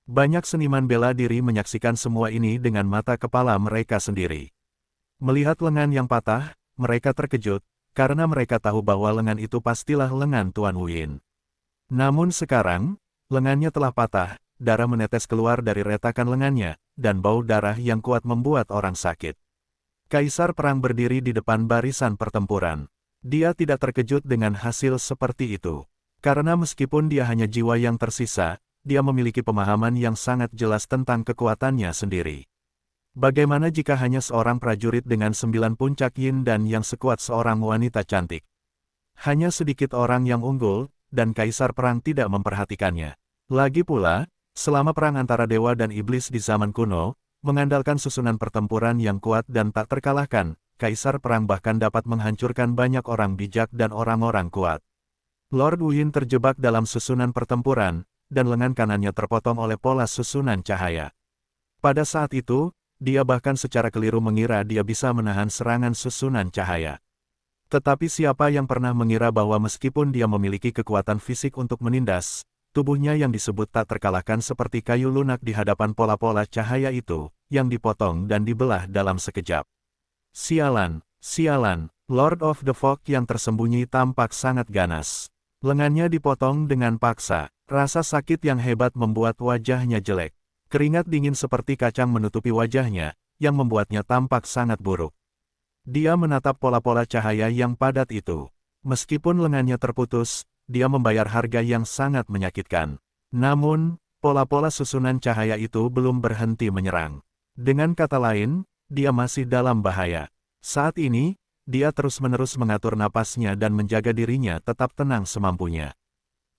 Banyak seniman bela diri menyaksikan semua ini dengan mata kepala mereka sendiri. Melihat lengan yang patah, mereka terkejut, karena mereka tahu bahwa lengan itu pastilah lengan Tuan Wu Yin. Namun sekarang, lengannya telah patah, darah menetes keluar dari retakan lengannya, dan bau darah yang kuat membuat orang sakit. Kaisar perang berdiri di depan barisan pertempuran. Dia tidak terkejut dengan hasil seperti itu. Karena meskipun dia hanya jiwa yang tersisa, dia memiliki pemahaman yang sangat jelas tentang kekuatannya sendiri. Bagaimana jika hanya seorang prajurit dengan 9 puncak Yin dan yang sekuat seorang wanita cantik? Hanya sedikit orang yang unggul, dan kaisar perang tidak memperhatikannya. Lagi pula, selama perang antara dewa dan iblis di zaman kuno, mengandalkan susunan pertempuran yang kuat dan tak terkalahkan, kaisar perang bahkan dapat menghancurkan banyak orang bijak dan orang-orang kuat. Lord Wu Yin terjebak dalam susunan pertempuran, dan lengan kanannya terpotong oleh pola susunan cahaya. Pada saat itu, dia bahkan secara keliru mengira dia bisa menahan serangan susunan cahaya. Tetapi siapa yang pernah mengira bahwa meskipun dia memiliki kekuatan fisik untuk menindas, tubuhnya yang disebut tak terkalahkan seperti kayu lunak di hadapan pola-pola cahaya itu, yang dipotong dan dibelah dalam sekejap. Sialan, sialan, Lord of the Fog yang tersembunyi tampak sangat ganas. Lengannya dipotong dengan paksa, rasa sakit yang hebat membuat wajahnya jelek. Keringat dingin seperti kacang menutupi wajahnya, yang membuatnya tampak sangat buruk. Dia menatap pola-pola cahaya yang padat itu. Meskipun lengannya terputus, dia membayar harga yang sangat menyakitkan. Namun, pola-pola susunan cahaya itu belum berhenti menyerang. Dengan kata lain, dia masih dalam bahaya. Saat ini, dia terus-menerus mengatur napasnya dan menjaga dirinya tetap tenang semampunya.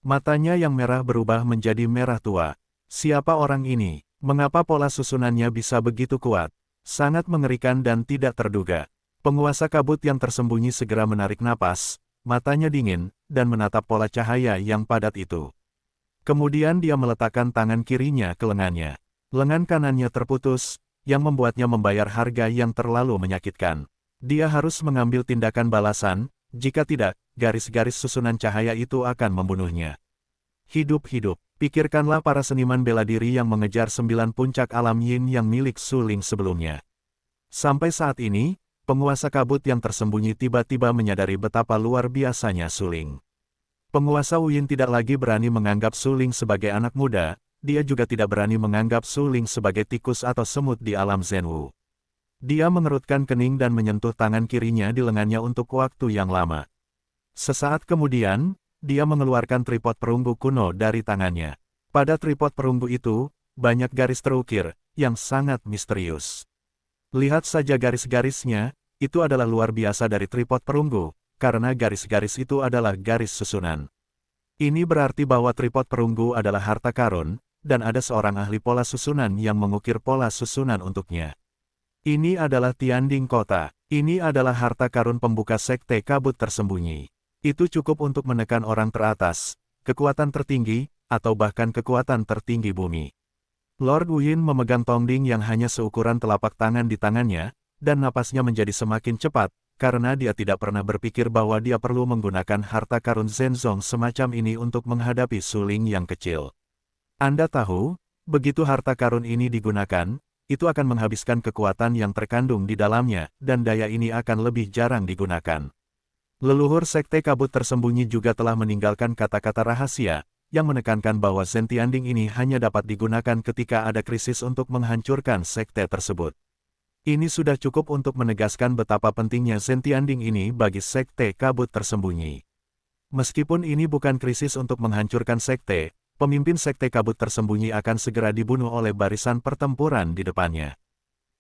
Matanya yang merah berubah menjadi merah tua. Siapa orang ini? Mengapa pola susunannya bisa begitu kuat? Sangat mengerikan dan tidak terduga. Penguasa kabut yang tersembunyi segera menarik napas, matanya dingin, dan menatap pola cahaya yang padat itu. Kemudian dia meletakkan tangan kirinya ke lengannya. Lengan kanannya terputus, yang membuatnya membayar harga yang terlalu menyakitkan. Dia harus mengambil tindakan balasan, jika tidak, garis-garis susunan cahaya itu akan membunuhnya. Hidup-hidup, pikirkanlah para seniman bela diri yang mengejar 9 puncak alam yin yang milik Su Ling sebelumnya. Sampai saat ini, penguasa kabut yang tersembunyi tiba-tiba menyadari betapa luar biasanya Su Ling. Penguasa Wu Yin tidak lagi berani menganggap Su Ling sebagai anak muda, dia juga tidak berani menganggap Su Ling sebagai tikus atau semut di alam Zhenwu. Dia mengerutkan kening dan menyentuh tangan kirinya di lengannya untuk waktu yang lama. Sesaat kemudian, dia mengeluarkan tripod perunggu kuno dari tangannya. Pada tripod perunggu itu, banyak garis terukir, yang sangat misterius. Lihat saja garis-garisnya, itu adalah luar biasa dari tripod perunggu, karena garis-garis itu adalah garis susunan. Ini berarti bahwa tripod perunggu adalah harta karun, dan ada seorang ahli pola susunan yang mengukir pola susunan untuknya. Ini adalah Tianding Kota. Ini adalah harta karun pembuka sekte kabut tersembunyi. Itu cukup untuk menekan orang teratas, kekuatan tertinggi, atau bahkan kekuatan tertinggi bumi. Lord Wu Yin memegang tongding yang hanya seukuran telapak tangan di tangannya, dan napasnya menjadi semakin cepat, karena dia tidak pernah berpikir bahwa dia perlu menggunakan harta karun Zhenzong semacam ini untuk menghadapi Su Ling yang kecil. Anda tahu, begitu harta karun ini digunakan, itu akan menghabiskan kekuatan yang terkandung di dalamnya, dan daya ini akan lebih jarang digunakan. Leluhur sekte kabut tersembunyi juga telah meninggalkan kata-kata rahasia, yang menekankan bahwa Zhen Tianding ini hanya dapat digunakan ketika ada krisis untuk menghancurkan sekte tersebut. Ini sudah cukup untuk menegaskan betapa pentingnya Zhen Tianding ini bagi sekte kabut tersembunyi. Meskipun ini bukan krisis untuk menghancurkan sekte, pemimpin sekte kabut tersembunyi akan segera dibunuh oleh barisan pertempuran di depannya.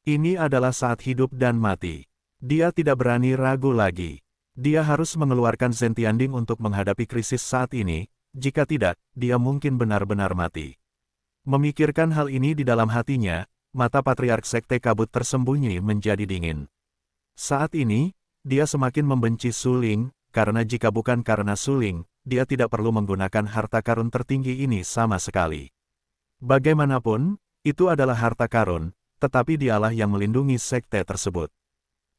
Ini adalah saat hidup dan mati. Dia tidak berani ragu lagi. Dia harus mengeluarkan Zhen Tianding untuk menghadapi krisis saat ini, jika tidak, dia mungkin benar-benar mati. Memikirkan hal ini di dalam hatinya, mata patriark sekte kabut tersembunyi menjadi dingin. Saat ini, dia semakin membenci Su Ling, karena jika bukan karena Su Ling, dia tidak perlu menggunakan harta karun tertinggi ini sama sekali. Bagaimanapun, itu adalah harta karun, tetapi dialah yang melindungi sekte tersebut.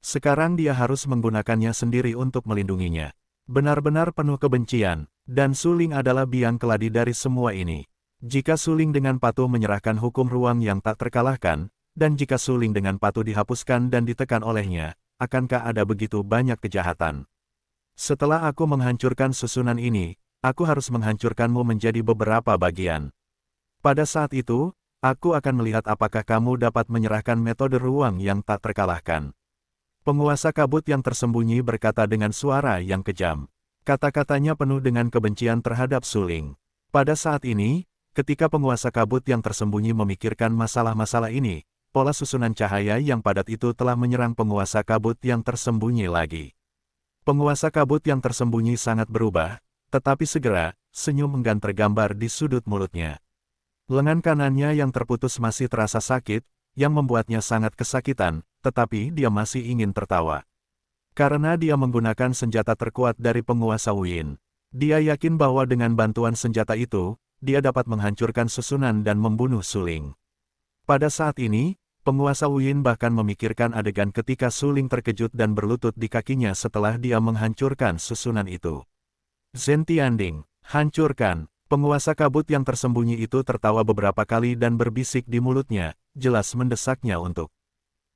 Sekarang dia harus menggunakannya sendiri untuk melindunginya. Benar-benar penuh kebencian, dan Su Ling adalah biang keladi dari semua ini. Jika Su Ling dengan patuh menyerahkan hukum ruang yang tak terkalahkan, dan jika Su Ling dengan patuh dihapuskan dan ditekan olehnya, akankah ada begitu banyak kejahatan? Setelah aku menghancurkan susunan ini, aku harus menghancurkanmu menjadi beberapa bagian. Pada saat itu, aku akan melihat apakah kamu dapat menyerahkan metode ruang yang tak terkalahkan. Penguasa kabut yang tersembunyi berkata dengan suara yang kejam. Kata-katanya penuh dengan kebencian terhadap Su Ling. Pada saat ini, ketika penguasa kabut yang tersembunyi memikirkan masalah-masalah ini, pola susunan cahaya yang padat itu telah menyerang penguasa kabut yang tersembunyi lagi. Penguasa kabut yang tersembunyi sangat berubah, tetapi segera, senyum enggan tergambar di sudut mulutnya. Lengan kanannya yang terputus masih terasa sakit, yang membuatnya sangat kesakitan, tetapi dia masih ingin tertawa. Karena dia menggunakan senjata terkuat dari penguasa Wu Yin. Dia yakin bahwa dengan bantuan senjata itu, dia dapat menghancurkan susunan dan membunuh Su Ling. Pada saat ini, penguasa Wu Yin bahkan memikirkan adegan ketika Su Ling terkejut dan berlutut di kakinya setelah dia menghancurkan susunan itu. Zhen Tianding, hancurkan. Penguasa kabut yang tersembunyi itu tertawa beberapa kali dan berbisik di mulutnya, jelas mendesaknya untuk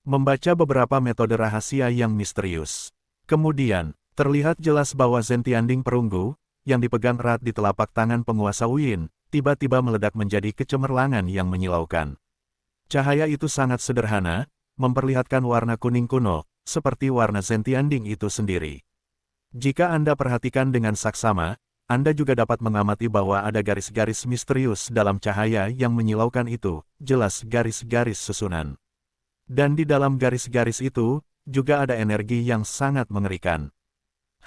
membaca beberapa metode rahasia yang misterius. Kemudian, terlihat jelas bahwa Zhen Tianding perunggu, yang dipegang erat di telapak tangan penguasa Wu Yin, tiba-tiba meledak menjadi kecemerlangan yang menyilaukan. Cahaya itu sangat sederhana, memperlihatkan warna kuning kuno, seperti warna Zhen Tianding itu sendiri. Jika Anda perhatikan dengan saksama, Anda juga dapat mengamati bahwa ada garis-garis misterius dalam cahaya yang menyilaukan itu, jelas garis-garis susunan. Dan di dalam garis-garis itu, juga ada energi yang sangat mengerikan.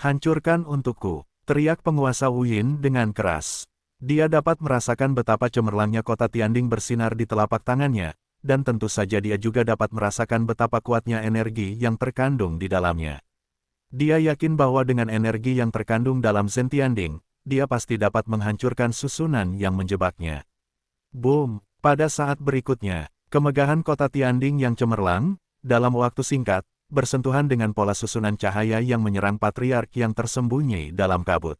Hancurkan untukku, teriak penguasa Wu Yin dengan keras. Dia dapat merasakan betapa cemerlangnya kota Tianding bersinar di telapak tangannya, dan tentu saja dia juga dapat merasakan betapa kuatnya energi yang terkandung di dalamnya. Dia yakin bahwa dengan energi yang terkandung dalam Zen Tianding, dia pasti dapat menghancurkan susunan yang menjebaknya. Boom! Pada saat berikutnya, kemegahan kota Tianding yang cemerlang, dalam waktu singkat, bersentuhan dengan pola susunan cahaya yang menyerang patriark yang tersembunyi dalam kabut.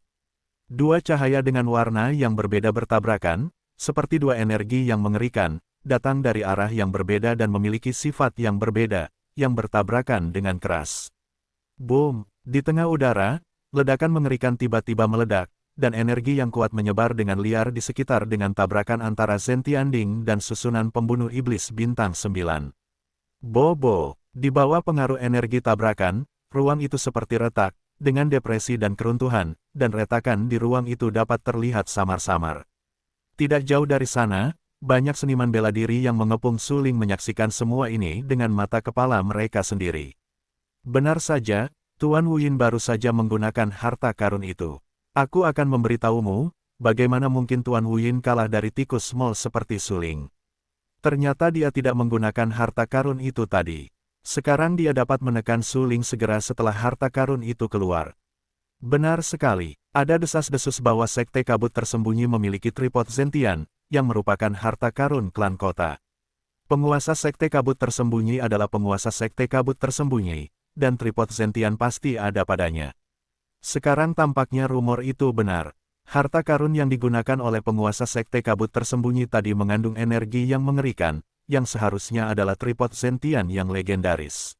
Dua cahaya dengan warna yang berbeda bertabrakan, seperti dua energi yang mengerikan, datang dari arah yang berbeda dan memiliki sifat yang berbeda, yang bertabrakan dengan keras. Boom! Di tengah udara, ledakan mengerikan tiba-tiba meledak, dan energi yang kuat menyebar dengan liar di sekitar dengan tabrakan antara Zen Tianding dan susunan pembunuh iblis bintang 9. Bobo! Di bawah pengaruh energi tabrakan, ruang itu seperti retak, dengan depresi dan keruntuhan, dan retakan di ruang itu dapat terlihat samar-samar. Tidak jauh dari sana, banyak seniman bela diri yang mengepung suling menyaksikan semua ini dengan mata kepala mereka sendiri. Benar saja, Tuan Wu Yin baru saja menggunakan harta karun itu. Aku akan memberitahumu, bagaimana mungkin Tuan Wu Yin kalah dari tikus small seperti suling. Ternyata dia tidak menggunakan harta karun itu tadi. Sekarang dia dapat menekan suling segera setelah harta karun itu keluar. Benar sekali, ada desas-desus bahwa Sekte Kabut Tersembunyi memiliki tripod Zentian, yang merupakan harta karun klan kota. Penguasa Sekte Kabut Tersembunyi adalah penguasa Sekte Kabut Tersembunyi, dan tripod Zentian pasti ada padanya. Sekarang tampaknya rumor itu benar. Harta karun yang digunakan oleh penguasa Sekte Kabut Tersembunyi tadi mengandung energi yang mengerikan, yang seharusnya adalah tripod Zentian yang legendaris.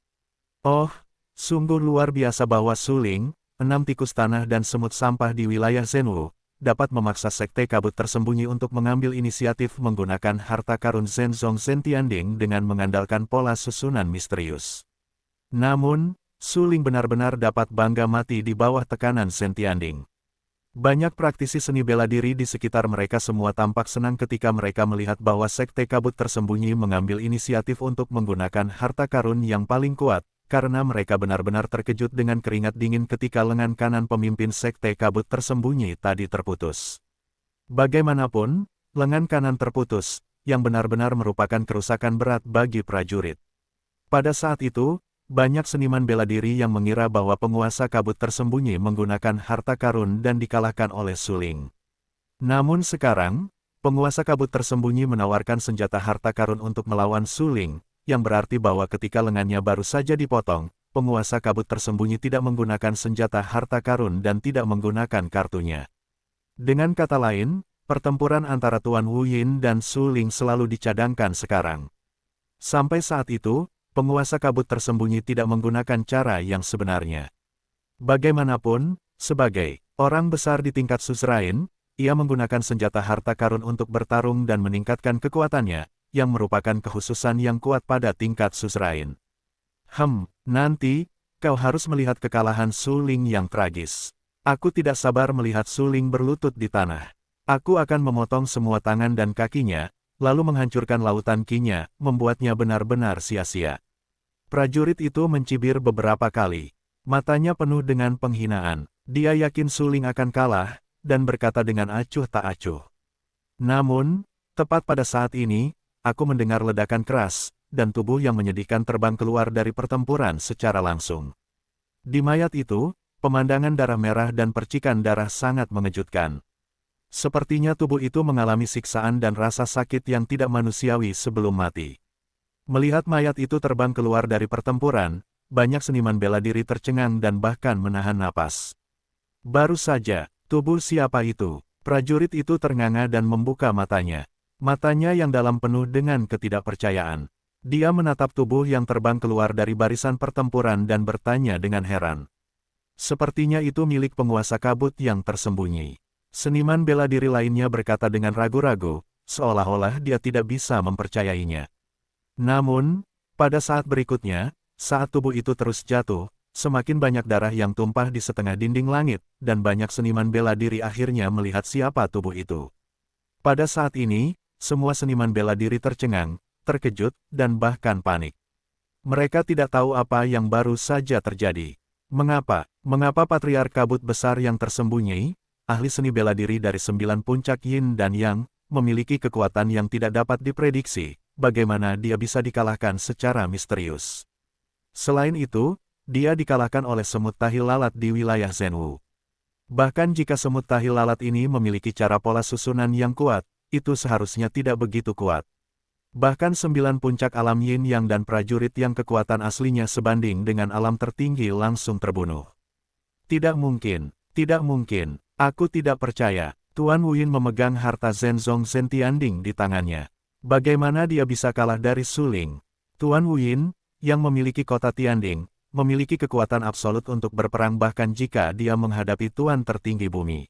Oh, sungguh luar biasa bahwa suling, 6 tikus tanah dan semut sampah di wilayah Zenwu, dapat memaksa Sekte Kabut Tersembunyi untuk mengambil inisiatif menggunakan harta karun Zenzong Zen Tianding dengan mengandalkan pola susunan misterius. Namun, suling benar-benar dapat bangga mati di bawah tekanan Zen Tianding. Banyak praktisi seni bela diri di sekitar mereka semua tampak senang ketika mereka melihat bahwa Sekte Kabut Tersembunyi mengambil inisiatif untuk menggunakan harta karun yang paling kuat, karena mereka benar-benar terkejut dengan keringat dingin ketika lengan kanan pemimpin Sekte Kabut Tersembunyi tadi terputus. Bagaimanapun, lengan kanan terputus, yang benar-benar merupakan kerusakan berat bagi prajurit. Pada saat itu, banyak seniman bela diri yang mengira bahwa penguasa kabut tersembunyi menggunakan harta karun dan dikalahkan oleh suling. Namun sekarang, penguasa kabut tersembunyi menawarkan senjata harta karun untuk melawan suling, yang berarti bahwa ketika lengannya baru saja dipotong, penguasa kabut tersembunyi tidak menggunakan senjata harta karun dan tidak menggunakan kartunya. Dengan kata lain, pertempuran antara Tuan Wu Yin dan suling selalu dicadangkan sekarang. Sampai saat itu, penguasa kabut tersembunyi tidak menggunakan cara yang sebenarnya. Bagaimanapun, sebagai orang besar di tingkat suzerain, ia menggunakan senjata harta karun untuk bertarung dan meningkatkan kekuatannya, yang merupakan kekhususan yang kuat pada tingkat suzerain. Nanti, kau harus melihat kekalahan suling yang tragis. Aku tidak sabar melihat suling berlutut di tanah. Aku akan memotong semua tangan dan kakinya, lalu menghancurkan lautan Qi-nya, membuatnya benar-benar sia-sia. Prajurit itu mencibir beberapa kali. Matanya penuh dengan penghinaan. Dia yakin suling akan kalah, dan berkata dengan acuh tak acuh. Namun, tepat pada saat ini, aku mendengar ledakan keras, dan tubuh yang menyedihkan terbang keluar dari pertempuran secara langsung. Di mayat itu, pemandangan darah merah dan percikan darah sangat mengejutkan. Sepertinya tubuh itu mengalami siksaan dan rasa sakit yang tidak manusiawi sebelum mati. Melihat mayat itu terbang keluar dari pertempuran, banyak seniman bela diri tercengang dan bahkan menahan napas. Baru saja, tubuh siapa itu? Prajurit itu ternganga dan membuka matanya. Matanya yang dalam penuh dengan ketidakpercayaan. Dia menatap tubuh yang terbang keluar dari barisan pertempuran dan bertanya dengan heran. Sepertinya itu milik penguasa kabut yang tersembunyi. Seniman bela diri lainnya berkata dengan ragu-ragu, seolah-olah dia tidak bisa mempercayainya. Namun, pada saat berikutnya, saat tubuh itu terus jatuh, semakin banyak darah yang tumpah di setengah dinding langit, dan banyak seniman bela diri akhirnya melihat siapa tubuh itu. Pada saat ini, semua seniman bela diri tercengang, terkejut, dan bahkan panik. Mereka tidak tahu apa yang baru saja terjadi. Mengapa? Mengapa Patriark Kabut Besar yang tersembunyi, ahli seni bela diri dari 9 puncak Yin dan Yang, memiliki kekuatan yang tidak dapat diprediksi, bagaimana dia bisa dikalahkan secara misterius. Selain itu, dia dikalahkan oleh semut tahi lalat di wilayah Zhenwu. Bahkan jika semut tahi lalat ini memiliki cara pola susunan yang kuat, itu seharusnya tidak begitu kuat. Bahkan 9 puncak alam Yin Yang dan prajurit yang kekuatan aslinya sebanding dengan alam tertinggi langsung terbunuh. Tidak mungkin, aku tidak percaya. Tuan Wuyin memegang harta Zhenzong Zentianding di tangannya. Bagaimana dia bisa kalah dari Suling? Tuan Wuyin, yang memiliki kota Tianding, memiliki kekuatan absolut untuk berperang bahkan jika dia menghadapi Tuan tertinggi bumi.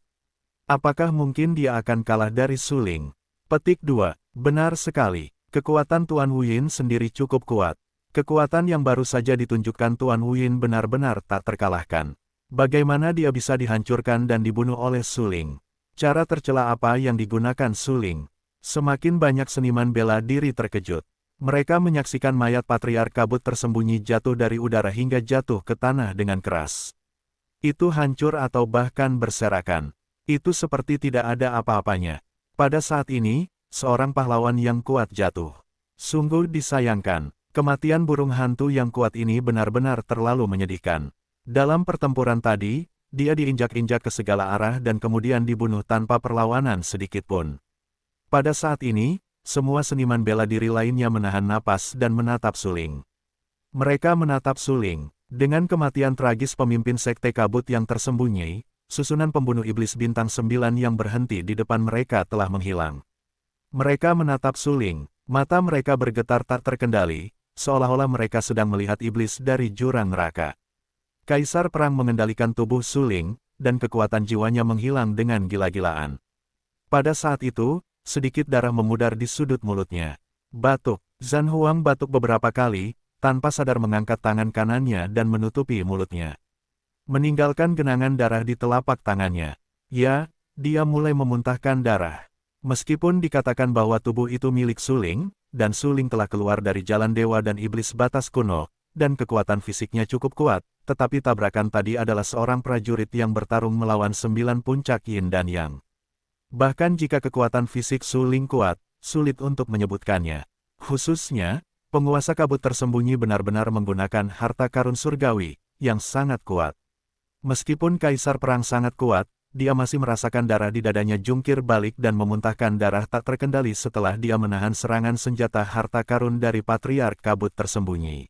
Apakah mungkin dia akan kalah dari Suling? Petik 2. Benar sekali. Kekuatan Tuan Wuyin sendiri cukup kuat. Kekuatan yang baru saja ditunjukkan Tuan Wuyin benar-benar tak terkalahkan. Bagaimana dia bisa dihancurkan dan dibunuh oleh Suling? Cara tercela apa yang digunakan Suling? Semakin banyak seniman bela diri terkejut. Mereka menyaksikan mayat Patriark Kabut tersembunyi jatuh dari udara hingga jatuh ke tanah dengan keras. Itu hancur atau bahkan berserakan. Itu seperti tidak ada apa-apanya. Pada saat ini, seorang pahlawan yang kuat jatuh. Sungguh disayangkan, kematian burung hantu yang kuat ini benar-benar terlalu menyedihkan. Dalam pertempuran tadi, dia diinjak-injak ke segala arah dan kemudian dibunuh tanpa perlawanan sedikitpun. Pada saat ini, semua seniman bela diri lainnya menahan napas dan menatap Suling. Mereka menatap Suling. Dengan kematian tragis pemimpin Sekte Kabut yang tersembunyi, susunan pembunuh iblis bintang 9 yang berhenti di depan mereka telah menghilang. Mereka menatap Suling, mata mereka bergetar tak terkendali, seolah-olah mereka sedang melihat iblis dari jurang neraka. Kaisar Perang mengendalikan tubuh Suling, dan kekuatan jiwanya menghilang dengan gila-gilaan. Pada saat itu, sedikit darah memudar di sudut mulutnya. Batuk. Zhan Huang batuk beberapa kali, tanpa sadar mengangkat tangan kanannya dan menutupi mulutnya. Meninggalkan genangan darah di telapak tangannya. Ya, dia mulai memuntahkan darah. Meskipun dikatakan bahwa tubuh itu milik Suling, dan Suling telah keluar dari jalan dewa dan iblis batas kuno, dan kekuatan fisiknya cukup kuat, tetapi tabrakan tadi adalah seorang prajurit yang bertarung melawan 9 puncak Yin dan Yang. Bahkan jika kekuatan fisik Suling kuat, sulit untuk menyebutkannya. Khususnya, penguasa kabut tersembunyi benar-benar menggunakan harta karun surgawi, yang sangat kuat. Meskipun Kaisar Perang sangat kuat, dia masih merasakan darah di dadanya jungkir balik dan memuntahkan darah tak terkendali setelah dia menahan serangan senjata harta karun dari Patriark Kabut tersembunyi.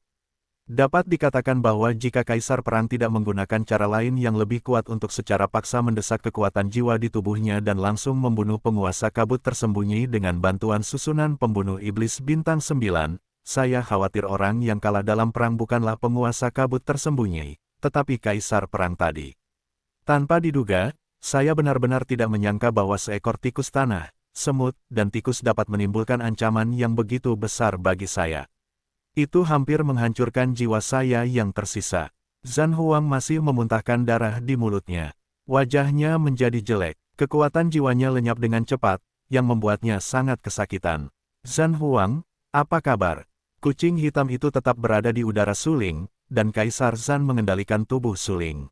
Dapat dikatakan bahwa jika Kaisar Perang tidak menggunakan cara lain yang lebih kuat untuk secara paksa mendesak kekuatan jiwa di tubuhnya dan langsung membunuh penguasa kabut tersembunyi dengan bantuan susunan pembunuh iblis bintang 9, saya khawatir orang yang kalah dalam perang bukanlah penguasa kabut tersembunyi, tetapi Kaisar Perang tadi. Tanpa diduga, saya benar-benar tidak menyangka bahwa seekor tikus tanah, semut, dan tikus dapat menimbulkan ancaman yang begitu besar bagi saya. Itu hampir menghancurkan jiwa saya yang tersisa. Zhan Huang masih memuntahkan darah di mulutnya. Wajahnya menjadi jelek. Kekuatan jiwanya lenyap dengan cepat, yang membuatnya sangat kesakitan. Zhan Huang, apa kabar? Kucing hitam itu tetap berada di udara Suling, dan Kaisar Zhan mengendalikan tubuh Suling.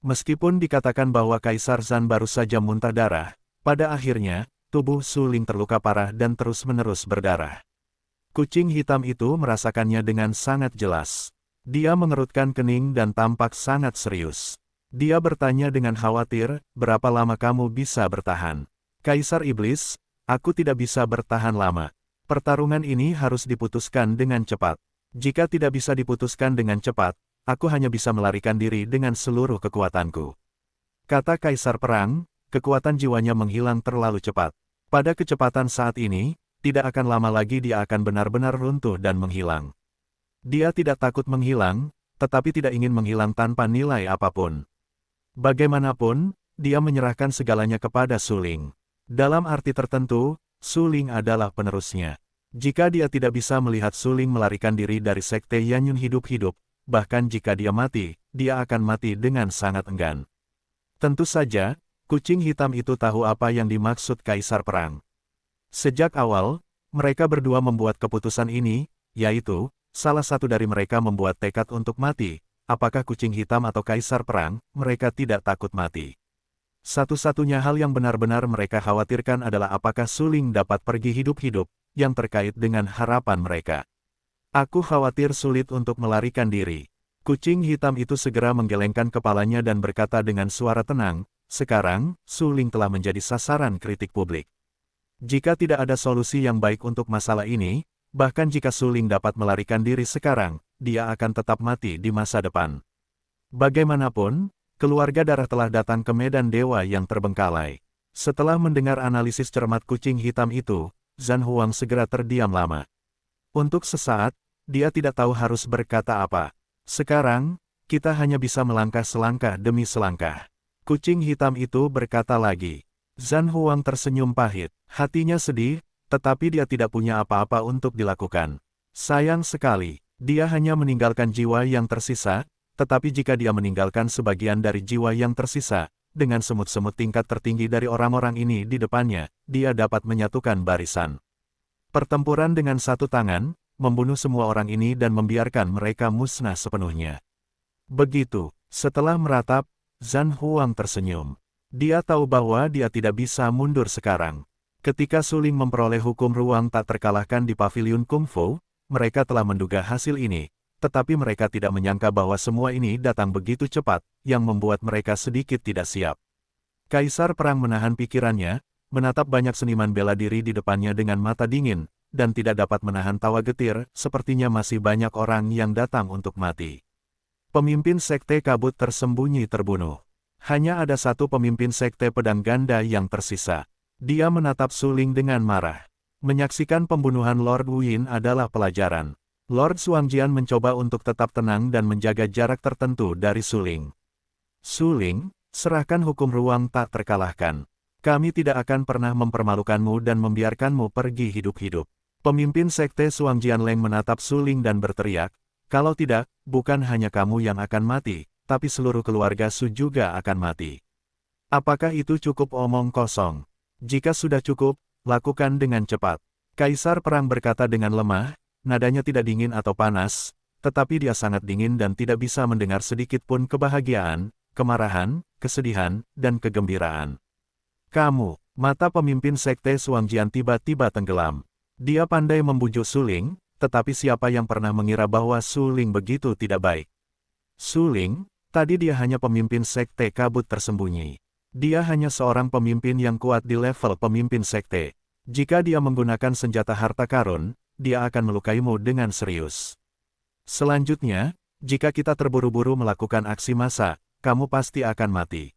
Meskipun dikatakan bahwa Kaisar Zhan baru saja muntah darah, pada akhirnya, tubuh Suling terluka parah dan terus-menerus berdarah. Kucing hitam itu merasakannya dengan sangat jelas. Dia mengerutkan kening dan tampak sangat serius. Dia bertanya dengan khawatir, berapa lama kamu bisa bertahan? Kaisar Iblis, aku tidak bisa bertahan lama. Pertarungan ini harus diputuskan dengan cepat. Jika tidak bisa diputuskan dengan cepat, aku hanya bisa melarikan diri dengan seluruh kekuatanku. Kata Kaisar Perang, kekuatan jiwanya menghilang terlalu cepat. Pada kecepatan saat ini, tidak akan lama lagi dia akan benar-benar runtuh dan menghilang. Dia tidak takut menghilang, tetapi tidak ingin menghilang tanpa nilai apapun. Bagaimanapun, dia menyerahkan segalanya kepada Suling. Dalam arti tertentu, Suling adalah penerusnya. Jika dia tidak bisa melihat Suling melarikan diri dari Sekte Yanyun hidup-hidup, bahkan jika dia mati, dia akan mati dengan sangat enggan. Tentu saja, kucing hitam itu tahu apa yang dimaksud Kaisar Perang. Sejak awal, mereka berdua membuat keputusan ini, yaitu, salah satu dari mereka membuat tekad untuk mati. Apakah kucing hitam atau Kaisar Perang, mereka tidak takut mati. Satu-satunya hal yang benar-benar mereka khawatirkan adalah apakah Su Ling dapat pergi hidup-hidup, yang terkait dengan harapan mereka. Aku khawatir sulit untuk melarikan diri. Kucing hitam itu segera menggelengkan kepalanya dan berkata dengan suara tenang, sekarang, Su Ling telah menjadi sasaran kritik publik. Jika tidak ada solusi yang baik untuk masalah ini, bahkan jika Su Ling dapat melarikan diri sekarang, dia akan tetap mati di masa depan. Bagaimanapun, keluarga darah telah datang ke medan dewa yang terbengkalai. Setelah mendengar analisis cermat kucing hitam itu, Zhan Huang segera terdiam lama. Untuk sesaat, dia tidak tahu harus berkata apa. Sekarang, kita hanya bisa melangkah selangkah demi selangkah. Kucing hitam itu berkata lagi. Zhan Huang tersenyum pahit, hatinya sedih, tetapi dia tidak punya apa-apa untuk dilakukan. Sayang sekali, dia hanya meninggalkan jiwa yang tersisa, tetapi jika dia meninggalkan sebagian dari jiwa yang tersisa, dengan semut-semut tingkat tertinggi dari orang-orang ini di depannya, dia dapat menyatukan barisan. Pertempuran dengan satu tangan, membunuh semua orang ini dan membiarkan mereka musnah sepenuhnya. Begitu, setelah meratap, Zhan Huang tersenyum. Dia tahu bahwa dia tidak bisa mundur sekarang. Ketika Su Ling memperoleh hukum ruang tak terkalahkan di pavilion kungfu, mereka telah menduga hasil ini. Tetapi mereka tidak menyangka bahwa semua ini datang begitu cepat, yang membuat mereka sedikit tidak siap. Kaisar Perang menahan pikirannya, menatap banyak seniman bela diri di depannya dengan mata dingin, dan tidak dapat menahan tawa getir, sepertinya masih banyak orang yang datang untuk mati. Pemimpin Sekte Kabut tersembunyi terbunuh. Hanya ada satu pemimpin Sekte Pedang Ganda yang tersisa. Dia menatap Su Ling dengan marah. Menyaksikan pembunuhan Lord Wu Yin adalah pelajaran. Lord Xuangjian mencoba untuk tetap tenang dan menjaga jarak tertentu dari Su Ling. Su Ling, serahkan hukum ruang tak terkalahkan. Kami tidak akan pernah mempermalukanmu dan membiarkanmu pergi hidup-hidup. Pemimpin Sekte Xuangjian Leng menatap Su Ling dan berteriak, kalau tidak, bukan hanya kamu yang akan mati, tapi seluruh keluarga Su juga akan mati. Apakah itu cukup omong kosong? Jika sudah cukup, lakukan dengan cepat. Kaisar Perang berkata dengan lemah, nadanya tidak dingin atau panas, tetapi dia sangat dingin dan tidak bisa mendengar sedikit pun kebahagiaan, kemarahan, kesedihan, dan kegembiraan. Kamu, mata pemimpin Sekte Xuangjian tiba-tiba tenggelam. Dia pandai membujuk Su Ling, tetapi siapa yang pernah mengira bahwa Su Ling begitu tidak baik? Su Ling, tadi dia hanya pemimpin Sekte Kabut tersembunyi. Dia hanya seorang pemimpin yang kuat di level pemimpin Sekte. Jika dia menggunakan senjata harta karun, dia akan melukaimu dengan serius. Selanjutnya, jika kita terburu-buru melakukan aksi massa, kamu pasti akan mati.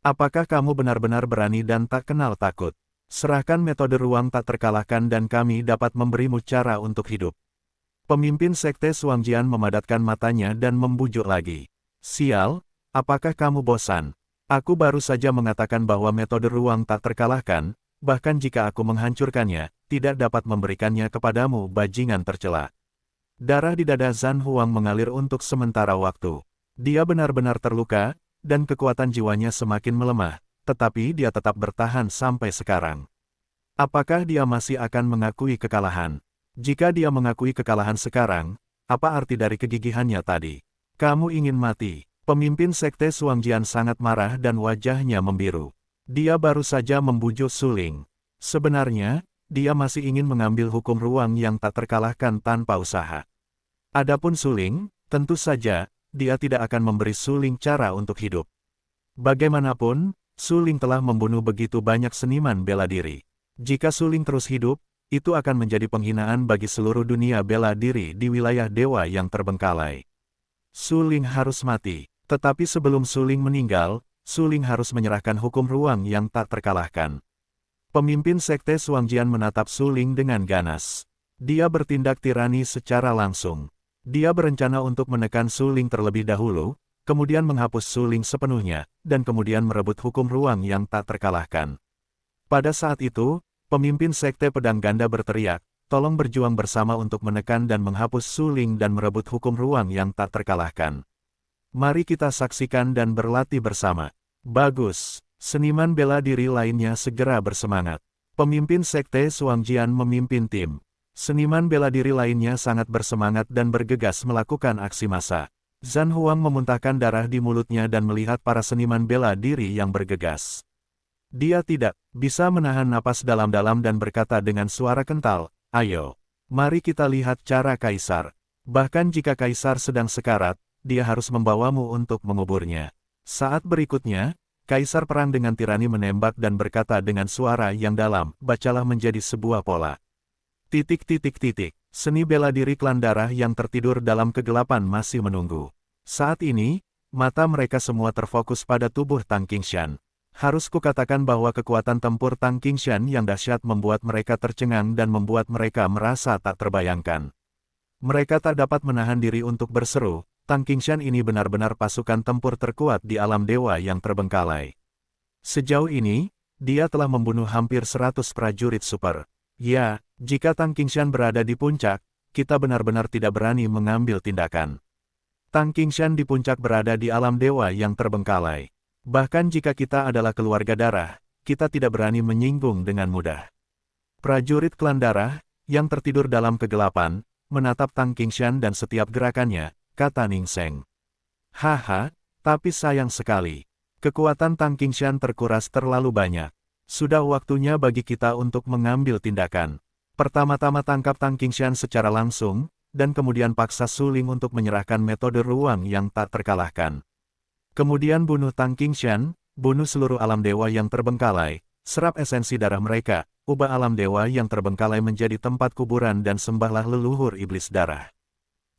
Apakah kamu benar-benar berani dan tak kenal takut? Serahkan metode ruang tak terkalahkan dan kami dapat memberimu cara untuk hidup. Pemimpin Sekte Xuangjian memadatkan matanya dan membujuk lagi. Sial, apakah kamu bosan? Aku baru saja mengatakan bahwa metode ruang tak terkalahkan, bahkan jika aku menghancurkannya, tidak dapat memberikannya kepadamu bajingan tercela. Darah di dada Zhan Huang mengalir untuk sementara waktu. Dia benar-benar terluka, dan kekuatan jiwanya semakin melemah, tetapi dia tetap bertahan sampai sekarang. Apakah dia masih akan mengakui kekalahan? Jika dia mengakui kekalahan sekarang, apa arti dari kegigihannya tadi? Kamu ingin mati. Pemimpin Sekte Xuangjian sangat marah dan wajahnya membiru. Dia baru saja membujuk Su Ling. Sebenarnya, dia masih ingin mengambil hukum ruang yang tak terkalahkan tanpa usaha. Adapun Su Ling, tentu saja, dia tidak akan memberi Su Ling cara untuk hidup. Bagaimanapun, Su Ling telah membunuh begitu banyak seniman bela diri. Jika Su Ling terus hidup, itu akan menjadi penghinaan bagi seluruh dunia bela diri di wilayah dewa yang terbengkalai. Su Ling harus mati. Tetapi sebelum Su Ling meninggal, Su Ling harus menyerahkan hukum ruang yang tak terkalahkan. Pemimpin Sekte Xuangjian menatap Su Ling dengan ganas. Dia bertindak tirani secara langsung. Dia berencana untuk menekan Su Ling terlebih dahulu, kemudian menghapus Su Ling sepenuhnya, dan kemudian merebut hukum ruang yang tak terkalahkan. Pada saat itu, pemimpin Sekte Pedang Ganda berteriak, tolong berjuang bersama untuk menekan dan menghapus suling dan merebut hukum ruang yang tak terkalahkan. Mari kita saksikan dan berlatih bersama. Bagus, seniman bela diri lainnya segera bersemangat. Pemimpin Sekte Suangjian memimpin tim. Seniman bela diri lainnya sangat bersemangat dan bergegas melakukan aksi massa. Zhan Huang memuntahkan darah di mulutnya dan melihat para seniman bela diri yang bergegas. Dia tidak bisa menahan napas dalam-dalam dan berkata dengan suara kental, "Ayo, mari kita lihat cara Kaisar. Bahkan jika Kaisar sedang sekarat, dia harus membawamu untuk menguburnya." Saat berikutnya, Kaisar perang dengan tirani menembak dan berkata dengan suara yang dalam, "Bacalah menjadi sebuah pola." Seni bela diri klan darah yang tertidur dalam kegelapan masih menunggu. Saat ini, mata mereka semua terfokus pada tubuh Tang Qingshan. Harus kukatakan bahwa kekuatan tempur Tang Qingshan yang dahsyat membuat mereka tercengang dan membuat mereka merasa tak terbayangkan. Mereka tak dapat menahan diri untuk berseru, Tang Qingshan ini benar-benar pasukan tempur terkuat di alam dewa yang terbengkalai. Sejauh ini, dia telah membunuh hampir 100 prajurit super. Ya, jika Tang Qingshan berada di puncak, kita benar-benar tidak berani mengambil tindakan. Tang Qingshan di puncak berada di alam dewa yang terbengkalai. Bahkan jika kita adalah keluarga darah, kita tidak berani menyinggung dengan mudah. Prajurit klan darah, yang tertidur dalam kegelapan, menatap Tang Qingshan dan setiap gerakannya, kata Ning Seng. Haha, tapi sayang sekali. Kekuatan Tang Qingshan terkuras terlalu banyak. Sudah waktunya bagi kita untuk mengambil tindakan. Pertama-tama tangkap Tang Qingshan secara langsung, dan kemudian paksa suling untuk menyerahkan metode ruang yang tak terkalahkan. Kemudian bunuh Tang Qingshan, bunuh seluruh alam dewa yang terbengkalai, serap esensi darah mereka, ubah alam dewa yang terbengkalai menjadi tempat kuburan dan sembahlah leluhur iblis darah.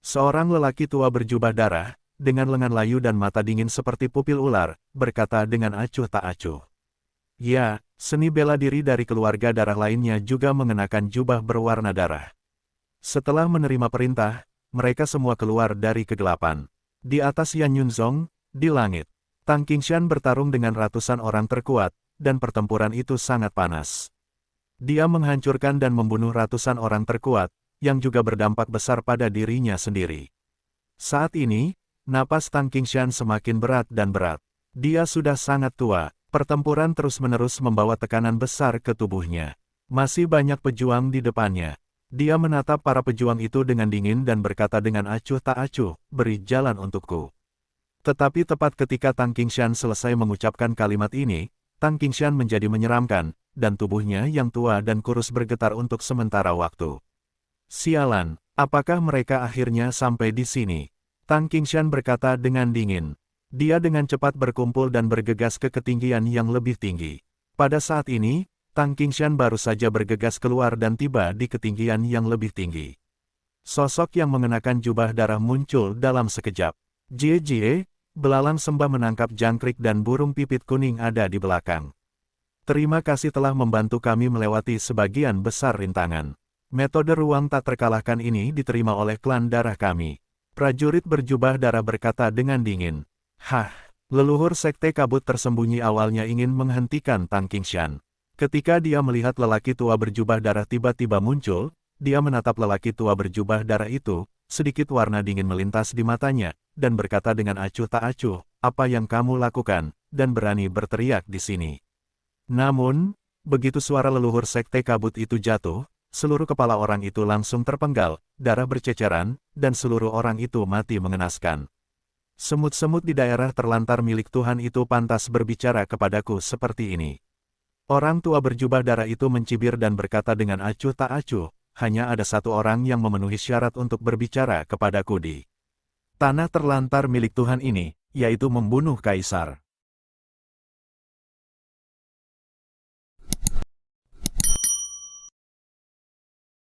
Seorang lelaki tua berjubah darah, dengan lengan layu dan mata dingin seperti pupil ular, berkata dengan acuh tak acuh. Ya, seni bela diri dari keluarga darah lainnya juga mengenakan jubah berwarna darah. Setelah menerima perintah, mereka semua keluar dari kegelapan. Di atas Yan Yunzong, di langit, Tang Qingshan bertarung dengan ratusan orang terkuat, dan pertempuran itu sangat panas. Dia menghancurkan dan membunuh ratusan orang terkuat, yang juga berdampak besar pada dirinya sendiri. Saat ini, napas Tang Qingshan semakin berat dan berat. Dia sudah sangat tua, pertempuran terus-menerus membawa tekanan besar ke tubuhnya. Masih banyak pejuang di depannya. Dia menatap para pejuang itu dengan dingin dan berkata dengan acuh tak acuh, "Beri jalan untukku." Tetapi tepat ketika Tang Qingshan selesai mengucapkan kalimat ini, Tang Qingshan menjadi menyeramkan, dan tubuhnya yang tua dan kurus bergetar untuk sementara waktu. Sialan, apakah mereka akhirnya sampai di sini? Tang Qingshan berkata dengan dingin. Dia dengan cepat berkumpul dan bergegas ke ketinggian yang lebih tinggi. Pada saat ini, Tang Qingshan baru saja bergegas keluar dan tiba di ketinggian yang lebih tinggi. Sosok yang mengenakan jubah darah muncul dalam sekejap. Jie, belalang sembah menangkap jangkrik dan burung pipit kuning ada di belakang. Terima kasih telah membantu kami melewati sebagian besar rintangan. Metode ruang tak terkalahkan ini diterima oleh klan darah kami. Prajurit berjubah darah berkata dengan dingin. Hah, leluhur sekte kabut tersembunyi awalnya ingin menghentikan Tang Qingshan. Ketika dia melihat lelaki tua berjubah darah tiba-tiba muncul, dia menatap lelaki tua berjubah darah itu, sedikit warna dingin melintas di matanya, dan berkata dengan acuh tak acuh, "Apa yang kamu lakukan, dan berani berteriak di sini?" Namun, begitu suara leluhur sekte kabut itu jatuh, seluruh kepala orang itu langsung terpenggal, darah berceceran, dan seluruh orang itu mati mengenaskan. Semut-semut di daerah terlantar milik Tuhan itu pantas berbicara kepadaku seperti ini. Orang tua berjubah darah itu mencibir dan berkata dengan acuh tak acuh, hanya ada satu orang yang memenuhi syarat untuk berbicara kepadaku di tanah terlantar milik Tuhan ini, yaitu membunuh Kaisar.